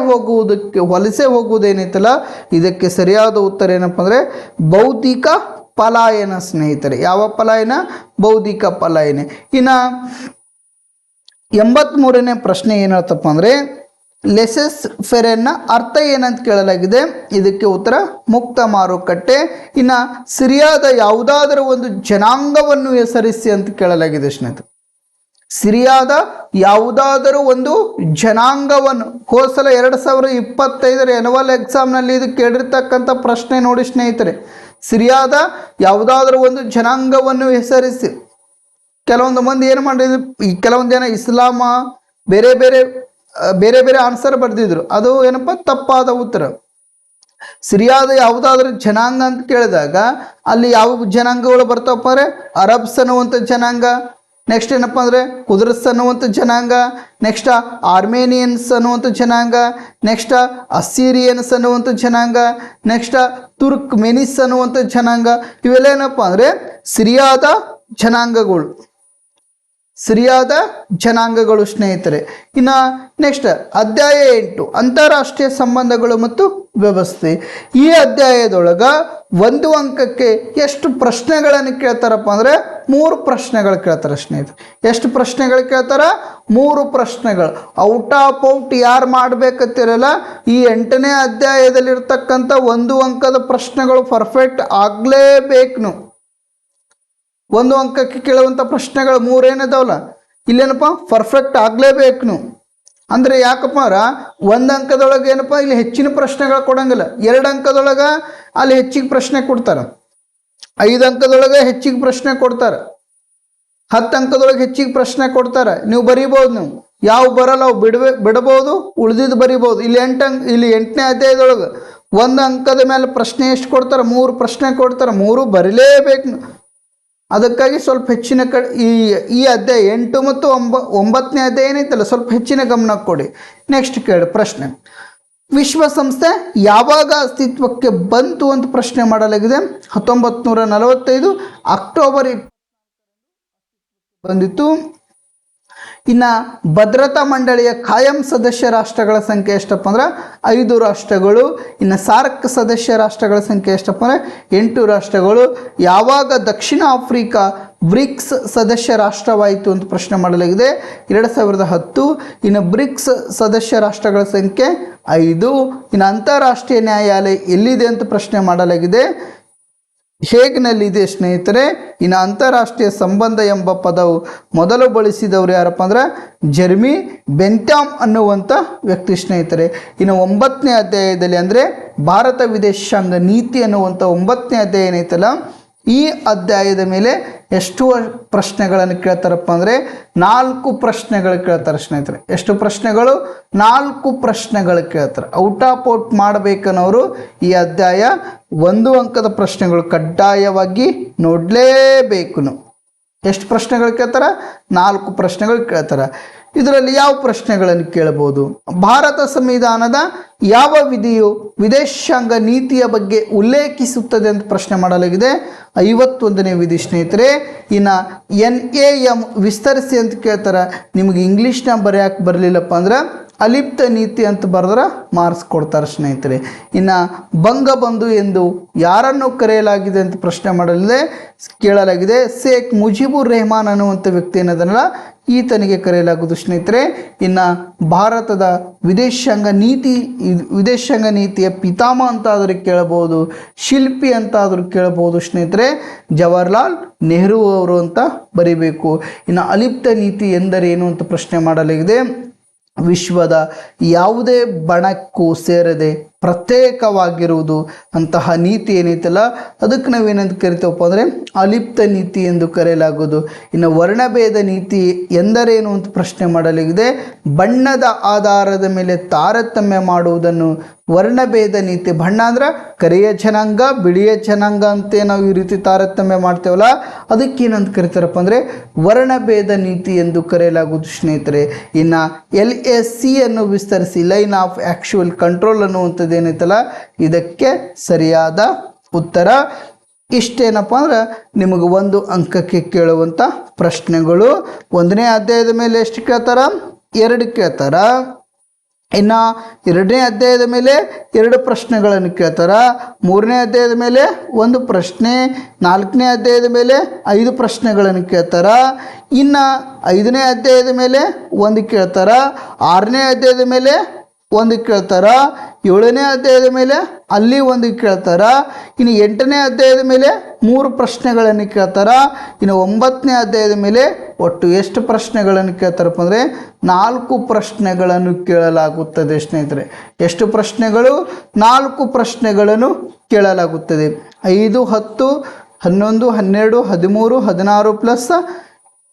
ಹೋಗುವುದೇನೈತಲ್ಲ ಇದಕ್ಕೆ ಸರಿಯಾದ ಉತ್ತರ ಏನಪ್ಪ ಅಂದರೆ ಬೌದ್ಧಿಕ ಪಲಾಯನ ಸ್ನೇಹಿತರೆ. ಯಾವ ಪಲಾಯನ? ಬೌದ್ಧಿಕ ಪಲಾಯನ. ಇನ್ನು 83ನೇ ಪ್ರಶ್ನೆ ಏನು ಹೇಳ್ತಪ್ಪ ಅಂದರೆ ಲೆಸೆಸ್ ಫೆರೆನ್ನ ಅರ್ಥ ಏನಂತ ಕೇಳಲಾಗಿದೆ. ಇದಕ್ಕೆ ಉತ್ತರ ಮುಕ್ತ ಮಾರುಕಟ್ಟೆ. ಇನ್ನು ಸಿರಿಯಾದ ಯಾವುದಾದರೂ ಒಂದು ಜನಾಂಗವನ್ನು ಹೆಸರಿಸಿ ಅಂತ ಕೇಳಲಾಗಿದೆ ಸ್ನೇಹಿತರೆ. ಸಿರಿಯಾದ ಯಾವುದಾದರೂ ಒಂದು ಜನಾಂಗವನ್ನು ಹೋಸಲ 2025 ಎನ್ಯುವಲ್ ಎಕ್ಸಾಮ್ನಲ್ಲಿ ಇದು ಕೇಳಿರ್ತಕ್ಕಂಥ ಪ್ರಶ್ನೆ ನೋಡಿ ಸ್ನೇಹಿತರೆ. ಸಿರಿಯಾದ ಯಾವುದಾದರೂ ಒಂದು ಜನಾಂಗವನ್ನು ಹೆಸರಿಸಿ. ಕೆಲವೊಂದು ಮಂದಿ ಏನು ಮಾಡಿದ್ರು, ಕೆಲವೊಂದು ಜನ ಇಸ್ಲಾಮ ಬೇರೆ ಬೇರೆ ಆನ್ಸರ್ ಬರೆದಿದ್ರು. ಅದು ಏನಪ್ಪ ತಪ್ಪಾದ ಉತ್ತರ. ಸಿರಿಯಾದ ಯಾವುದಾದ್ರೂ ಜನಾಂಗ ಅಂತ ಕೇಳಿದಾಗ ಅಲ್ಲಿ ಯಾವ ಜನಾಂಗಗಳು ಬರ್ತಾವಪ್ಪ ಅಂದರೆ ಅರಬ್ಸ್ ಅನ್ನುವಂಥ ಜನಾಂಗ, ನೆಕ್ಸ್ಟ್ ಏನಪ್ಪ ಅಂದರೆ ಕುದ್ರಸ್ ಅನ್ನುವಂಥ ಜನಾಂಗ, ನೆಕ್ಸ್ಟ್ ಆರ್ಮೇನಿಯನ್ಸ್ ಅನ್ನುವಂಥ ಜನಾಂಗ, ನೆಕ್ಸ್ಟ್ ಅಸ್ಸೀರಿಯನ್ಸ್ ಅನ್ನುವಂಥ ಜನಾಂಗ, ನೆಕ್ಸ್ಟ್ ತುರ್ಕ್ಮೆನಿಸ್ ಅನ್ನುವಂಥ ಜನಾಂಗ. ಇವೆಲ್ಲ ಏನಪ್ಪ ಅಂದರೆ ಸಿರಿಯಾದ ಜನಾಂಗಗಳು ಸ್ನೇಹಿತರೆ. ಇನ್ನು ನೆಕ್ಸ್ಟ್ ಅಧ್ಯಾಯ 8 ಅಂತಾರಾಷ್ಟ್ರೀಯ ಸಂಬಂಧಗಳು ಮತ್ತು ವ್ಯವಸ್ಥೆ. ಈ ಅಧ್ಯಾಯದೊಳಗೆ 1 ಅಂಕಕ್ಕೆ ಎಷ್ಟು ಪ್ರಶ್ನೆಗಳನ್ನು ಕೇಳ್ತಾರಪ್ಪ ಅಂದರೆ 3 ಪ್ರಶ್ನೆಗಳು ಕೇಳ್ತಾರೆ ಸ್ನೇಹಿತರೆ. ಎಷ್ಟು ಪ್ರಶ್ನೆಗಳು ಕೇಳ್ತಾರ? 3 ಪ್ರಶ್ನೆಗಳು. ಔಟ್ ಆಫ್ ಔಟ್ ಯಾರು ಮಾಡಬೇಕಂತಿರಲ್ಲ ಈ 8ನೇ ಅಧ್ಯಾಯದಲ್ಲಿರ್ತಕ್ಕಂಥ 1 ಅಂಕದ ಪ್ರಶ್ನೆಗಳು ಪರ್ಫೆಕ್ಟ್ ಆಗಲೇಬೇಕು. 1 ಅಂಕಕ್ಕೆ ಕೇಳುವಂಥ ಪ್ರಶ್ನೆಗಳು 3 ಏನಿದಾವಲ್ಲ ಇಲ್ಲೇನಪ್ಪ ಪರ್ಫೆಕ್ಟ್ ಆಗಲೇಬೇಕು. ಅಂದರೆ ಯಾಕಪ್ಪ ಅಂದ್ರೆ 1 ಅಂಕದೊಳಗೆ ಏನಪ್ಪ ಇಲ್ಲಿ ಹೆಚ್ಚಿನ ಪ್ರಶ್ನೆಗಳು ಕೊಡಂಗಿಲ್ಲ. 2 ಅಂಕದೊಳಗೆ ಅಲ್ಲಿ ಹೆಚ್ಚಿಗೆ ಪ್ರಶ್ನೆ ಕೊಡ್ತಾರೆ, 5 ಅಂಕದೊಳಗೆ ಹೆಚ್ಚಿಗೆ ಪ್ರಶ್ನೆ ಕೊಡ್ತಾರೆ, 10 ಅಂಕದೊಳಗೆ ಹೆಚ್ಚಿಗೆ ಪ್ರಶ್ನೆ ಕೊಡ್ತಾರೆ. ನೀವು ಬರೀಬೋದು, ನೀವು ಯಾವ ಬರಲ್ಲ ಅವು ಬಿಡಬಹುದು, ಉಳಿದಿದ್ದು ಬರೀಬೋದು. ಇಲ್ಲಿ 8ನೇ ಅಧ್ಯಾಯದೊಳಗೆ 1 ಅಂಕದ ಮೇಲೆ ಪ್ರಶ್ನೆ ಎಷ್ಟು ಕೊಡ್ತಾರೆ? 3 ಪ್ರಶ್ನೆ ಕೊಡ್ತಾರೆ. 3 ಬರೀಲೇಬೇಕು. ಅದಕ್ಕಾಗಿ ಸ್ವಲ್ಪ ಹೆಚ್ಚಿನ ಈ ಅಧ್ಯಾಯ 8 ಮತ್ತು 9ನೇ ಅಧ್ಯಾಯ ಏನೈತಲ್ಲ ಸ್ವಲ್ಪ ಹೆಚ್ಚಿನ ಗಮನ ಕೊಡಿ. ನೆಕ್ಸ್ಟ್ ಕೇಳಿ ಪ್ರಶ್ನೆ, ವಿಶ್ವಸಂಸ್ಥೆ ಯಾವಾಗ ಅಸ್ತಿತ್ವಕ್ಕೆ ಬಂತು ಅಂತ ಪ್ರಶ್ನೆ ಮಾಡಲಾಗಿದೆ. 1945 ಅಕ್ಟೋಬರ್ 20 ಬಂದಿತ್ತು. ಇನ್ನು ಭದ್ರತಾ ಮಂಡಳಿಯ ಕಾಯಂ ಸದಸ್ಯ ರಾಷ್ಟ್ರಗಳ ಸಂಖ್ಯೆ ಎಷ್ಟಪ್ಪ ಅಂದ್ರೆ 5 ರಾಷ್ಟ್ರಗಳು. ಇನ್ನು ಸಾರ್ಕ್ ಸದಸ್ಯ ರಾಷ್ಟ್ರಗಳ ಸಂಖ್ಯೆ ಎಷ್ಟಪ್ಪ ಅಂದರೆ 8 ರಾಷ್ಟ್ರಗಳು. ಯಾವಾಗ ದಕ್ಷಿಣ ಆಫ್ರಿಕಾ ಬ್ರಿಕ್ಸ್ ಸದಸ್ಯ ರಾಷ್ಟ್ರವಾಯಿತು ಅಂತ ಪ್ರಶ್ನೆ ಮಾಡಲಾಗಿದೆ 2010. ಇನ್ನು ಬ್ರಿಕ್ಸ್ ಸದಸ್ಯ ರಾಷ್ಟ್ರಗಳ ಸಂಖ್ಯೆ 5. ಇನ್ನು ಅಂತಾರಾಷ್ಟ್ರೀಯ ನ್ಯಾಯಾಲಯ ಎಲ್ಲಿದೆ ಅಂತ ಪ್ರಶ್ನೆ ಮಾಡಲಾಗಿದೆ, ಹೇಗ್ನಲ್ಲಿದೆ ಸ್ನೇಹಿತರೆ. ಇನ್ನು ಅಂತಾರಾಷ್ಟ್ರೀಯ ಸಂಬಂಧ ಎಂಬ ಪದವು ಮೊದಲು ಬಳಸಿದವರು ಯಾರಪ್ಪ ಅಂದ್ರೆ ಜೆರ್ಮಿ ಬೆಂಥಾಮ್ ಅನ್ನುವಂಥ ವ್ಯಕ್ತಿ ಸ್ನೇಹಿತರೆ. ಇನ್ನು 9ನೇ ಅಧ್ಯಾಯದಲ್ಲಿ ಅಂದರೆ ಭಾರತ ವಿದೇಶಾಂಗ ನೀತಿ ಅನ್ನುವಂಥ 9ನೇ ಅಧ್ಯಾಯ ಏನೈತಲ್ಲ ಈ ಅಧ್ಯಾಯದ ಮೇಲೆ ಎಷ್ಟು ಪ್ರಶ್ನೆಗಳನ್ನು ಕೇಳ್ತಾರಪ್ಪ ಅಂದರೆ 4 ಪ್ರಶ್ನೆಗಳು ಕೇಳ್ತಾರೆ ಸ್ನೇಹಿತರೆ. ಎಷ್ಟು ಪ್ರಶ್ನೆಗಳು? 4 ಪ್ರಶ್ನೆಗಳು ಕೇಳ್ತಾರೆ. ಔಟ್ ಆಫ್ ಔಟ್ ಮಾಡಬೇಕನ್ನೋರು ಈ ಅಧ್ಯಾಯ 1 ಅಂಕದ ಪ್ರಶ್ನೆಗಳು ಕಡ್ಡಾಯವಾಗಿ ನೋಡಲೇಬೇಕು. ಎಷ್ಟು ಪ್ರಶ್ನೆಗಳು ಕೇಳ್ತಾರೆ? 4 ಪ್ರಶ್ನೆಗಳು ಕೇಳ್ತಾರೆ. ಇದರಲ್ಲಿ ಯಾವ ಪ್ರಶ್ನೆಗಳನ್ನು ಕೇಳಬಹುದು? ಭಾರತ ಸಂವಿಧಾನದ ಯಾವ ವಿಧಿಯು ವಿದೇಶಾಂಗ ನೀತಿಯ ಬಗ್ಗೆ ಉಲ್ಲೇಖಿಸುತ್ತದೆ ಅಂತ ಪ್ರಶ್ನೆ ಮಾಡಲಾಗಿದೆ. 51ನೇ ವಿಧಿ ಸ್ನೇಹಿತರೆ. ಇನ್ನು NAM ವಿಸ್ತರಿಸಿ ಅಂತ ಕೇಳ್ತಾರೆ. ನಿಮಗೆ ಇಂಗ್ಲೀಷ್ನ ಬರೆಯಕ್ಕೆ ಬರಲಿಲ್ಲಪ್ಪ ಅಂದ್ರೆ ಅಲಿಪ್ತ ನೀತಿ ಅಂತ ಬರೆದ್ರೆ ಮಾರ್ಕ್ಸ್ ಕೊಡ್ತಾರೆ ಸ್ನೇಹಿತರೆ. ಇನ್ನು ಬಂಗಬಂಧು ಎಂದು ಯಾರನ್ನು ಕರೆಯಲಾಗಿದೆ ಅಂತ ಪ್ರಶ್ನೆ ಕೇಳಲಾಗಿದೆ. ಶೇಖ್ ಮುಜಿಬುರ್ ರೆಹಮಾನ್ ಅನ್ನುವಂಥ ವ್ಯಕ್ತಿ ಏನದನ್ನಲ್ಲ ಈತನಿಗೆ ಕರೆಯಲಾಗುವುದು ಸ್ನೇಹಿತರೆ. ಇನ್ನು ಭಾರತದ ವಿದೇಶಾಂಗ ನೀತಿಯ ಪಿತಾಮಹ ಅಂತಾದರೂ ಕೇಳಬಹುದು, ಶಿಲ್ಪಿ ಅಂತಾದರೂ ಕೇಳಬಹುದು ಸ್ನೇಹಿತರೆ. ಜವಾಹರ್ಲಾಲ್ ನೆಹರು ಅವರು ಅಂತ ಬರೀಬೇಕು. ಇನ್ನು ಅಲಿಪ್ತ ನೀತಿ ಎಂದರೇನು ಅಂತ ಪ್ರಶ್ನೆ ಮಾಡಲಾಗಿದೆ. ವಿಶ್ವದ ಯಾವುದೇ ಬಣಕ್ಕೂ ಸೇರದೆ ಪ್ರತ್ಯೇಕವಾಗಿರುವುದು ಅಂತಹ ನೀತಿ ಏನೈತಲ್ಲ ಅದಕ್ಕೆ ನಾವೇನಂತ ಕರಿತೇವಪ್ಪ ಅಂದರೆ ಅಲಿಪ್ತ ನೀತಿ ಎಂದು ಕರೆಯಲಾಗುವುದು. ಇನ್ನು ವರ್ಣಭೇದ ನೀತಿ ಎಂದರೇನು ಅಂತ ಪ್ರಶ್ನೆ ಮಾಡಲಾಗಿದೆ. ಬಣ್ಣದ ಆಧಾರದ ಮೇಲೆ ತಾರತಮ್ಯ ಮಾಡುವುದನ್ನು ವರ್ಣಭೇದ ನೀತಿ. ಬಣ್ಣ ಅಂದ್ರೆ ಕರಿಯ ಜನಾಂಗ, ಬಿಳಿಯ ಜನಾಂಗ ಅಂತ ನಾವು ಈ ರೀತಿ ತಾರತಮ್ಯ ಮಾಡ್ತೇವಲ್ಲ ಅದಕ್ಕೇನಂತ ಕರಿತಾರಪ್ಪ ಅಂದರೆ ವರ್ಣಭೇದ ನೀತಿ ಎಂದು ಕರೆಯಲಾಗುವುದು ಸ್ನೇಹಿತರೆ. ಇನ್ನು LAC ಅನ್ನು ವಿಸ್ತರಿಸಿ ಲೈನ್ ಆಫ್ ಆ್ಯಕ್ಚುಯಲ್ ಕಂಟ್ರೋಲ್ ಅನ್ನುವಂಥದ್ದು ಏನೈತಲ್ಲ ಇದಕ್ಕೆ ಸರಿಯಾದ ಉತ್ತರ. ಇಷ್ಟೇನಪ್ಪ ಅಂದ್ರೆ ನಿಮಗೆ 1 ಅಂಕಕ್ಕೆ ಕೇಳುವಂಥ ಪ್ರಶ್ನೆಗಳು. 1ನೇ ಅಧ್ಯಾಯದ ಮೇಲೆ ಎಷ್ಟು ಕೇಳ್ತಾರ? 2 ಕೇಳ್ತಾರ. ಇನ್ನು 2ನೇ ಅಧ್ಯಾಯದ ಮೇಲೆ 2 ಪ್ರಶ್ನೆಗಳನ್ನು ಕೇಳ್ತಾರ. 3ನೇ ಅಧ್ಯಾಯದ ಮೇಲೆ 1 ಪ್ರಶ್ನೆ. 4ನೇ ಅಧ್ಯಾಯದ ಮೇಲೆ 5 ಪ್ರಶ್ನೆಗಳನ್ನು ಕೇಳ್ತಾರ. ಇನ್ನು 5ನೇ ಅಧ್ಯಾಯದ ಮೇಲೆ 1 ಕೇಳ್ತಾರ. 6ನೇ ಅಧ್ಯಾಯದ ಮೇಲೆ 1 ಕೇಳ್ತಾರ. 7ನೇ ಅಧ್ಯಾಯದ ಮೇಲೆ ಅಲ್ಲಿ 1 ಕೇಳ್ತಾರ. ಇನ್ನು 8ನೇ ಅಧ್ಯಾಯದ ಮೇಲೆ 3 ಪ್ರಶ್ನೆಗಳನ್ನು ಕೇಳ್ತಾರ. ಇನ್ನು 9ನೇ ಅಧ್ಯಾಯದ ಮೇಲೆ ಒಟ್ಟು ಎಷ್ಟು ಪ್ರಶ್ನೆಗಳನ್ನು ಕೇಳ್ತಾರಪ್ಪ ಅಂದರೆ 4 ಪ್ರಶ್ನೆಗಳನ್ನು ಕೇಳಲಾಗುತ್ತದೆ ಸ್ನೇಹಿತರೆ. ಎಷ್ಟು ಪ್ರಶ್ನೆಗಳು? 4 ಪ್ರಶ್ನೆಗಳನ್ನು ಕೇಳಲಾಗುತ್ತದೆ. 5, 10, 11, 12, 13, 16 ಪ್ಲಸ್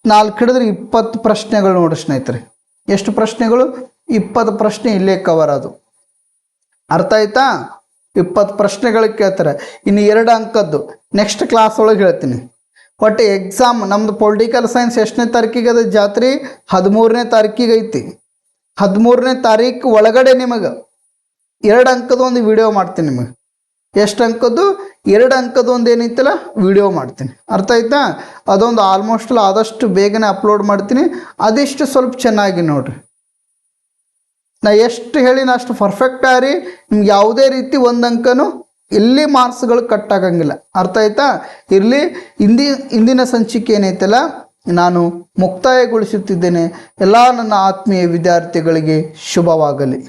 4 ಹಿಡಿದ್ರೆ 20 ಪ್ರಶ್ನೆಗಳು ನೋಡಿ ಸ್ನೇಹಿತರೆ. ಎಷ್ಟು ಪ್ರಶ್ನೆಗಳು? 20 ಪ್ರಶ್ನೆ ಇಲ್ಲೇ ಕವರ್ ಅದು. ಅರ್ಥ ಆಯ್ತಾ? 20 ಪ್ರಶ್ನೆಗಳಿಗೆ ಕೇಳ್ತಾರೆ. ಇನ್ನು 2 ಅಂಕದ್ದು ನೆಕ್ಸ್ಟ್ ಕ್ಲಾಸ್ ಒಳಗೆ ಹೇಳ್ತೀನಿ. ಒಟ್ಟು ಎಕ್ಸಾಮ್ ನಮ್ಮದು ಪೊಲಿಟಿಕಲ್ ಸೈನ್ಸ್ ಎಷ್ಟನೇ ತಾರೀಕಿಗೆ ಅದು ಜಾತ್ರೆ? 13ನೇ ತಾರೀಕಿಗೆ ಐತಿ. 13ನೇ ತಾರೀಕು ಒಳಗಡೆ ನಿಮಗೆ 2 ಅಂಕದ ಒಂದು ವಿಡಿಯೋ ಮಾಡ್ತೀನಿ. ನಿಮಗೆ ಎಷ್ಟು ಅಂಕದ್ದು? 2 ಅಂಕದ ಒಂದು ಏನೈತಲ್ಲ ವಿಡಿಯೋ ಮಾಡ್ತೀನಿ. ಅರ್ಥ ಆಯ್ತಾ? ಅದೊಂದು ಆಲ್ಮೋಸ್ಟ್ ಆದಷ್ಟು ಬೇಗನೆ ಅಪ್ಲೋಡ್ ಮಾಡ್ತೀನಿ. ಅದಿಷ್ಟು ಸ್ವಲ್ಪ ಚೆನ್ನಾಗಿ ನೋಡಿರಿ. ನಾ ಎಷ್ಟು ಹೇಳಿನ ಅಷ್ಟು ಪರ್ಫೆಕ್ಟ್ ಆರಿ. ನಿಮ್ಗೆ ಯಾವುದೇ ರೀತಿ 1 ಅಂಕನೂ ಎಲ್ಲಿ ಮಾರ್ಕ್ಸ್ಗಳು ಕಟ್ ಆಗಂಗಿಲ್ಲ. ಅರ್ಥ ಆಯ್ತಾ? ಇರಲಿ. ಇಂದಿನ ಸಂಚಿಕೆ ಏನೈತಲ್ಲ ನಾನು ಮುಕ್ತಾಯಗೊಳಿಸುತ್ತಿದ್ದೇನೆ. ಎಲ್ಲ ನನ್ನ ಆತ್ಮೀಯ ವಿದ್ಯಾರ್ಥಿಗಳಿಗೆ ಶುಭವಾಗಲಿ.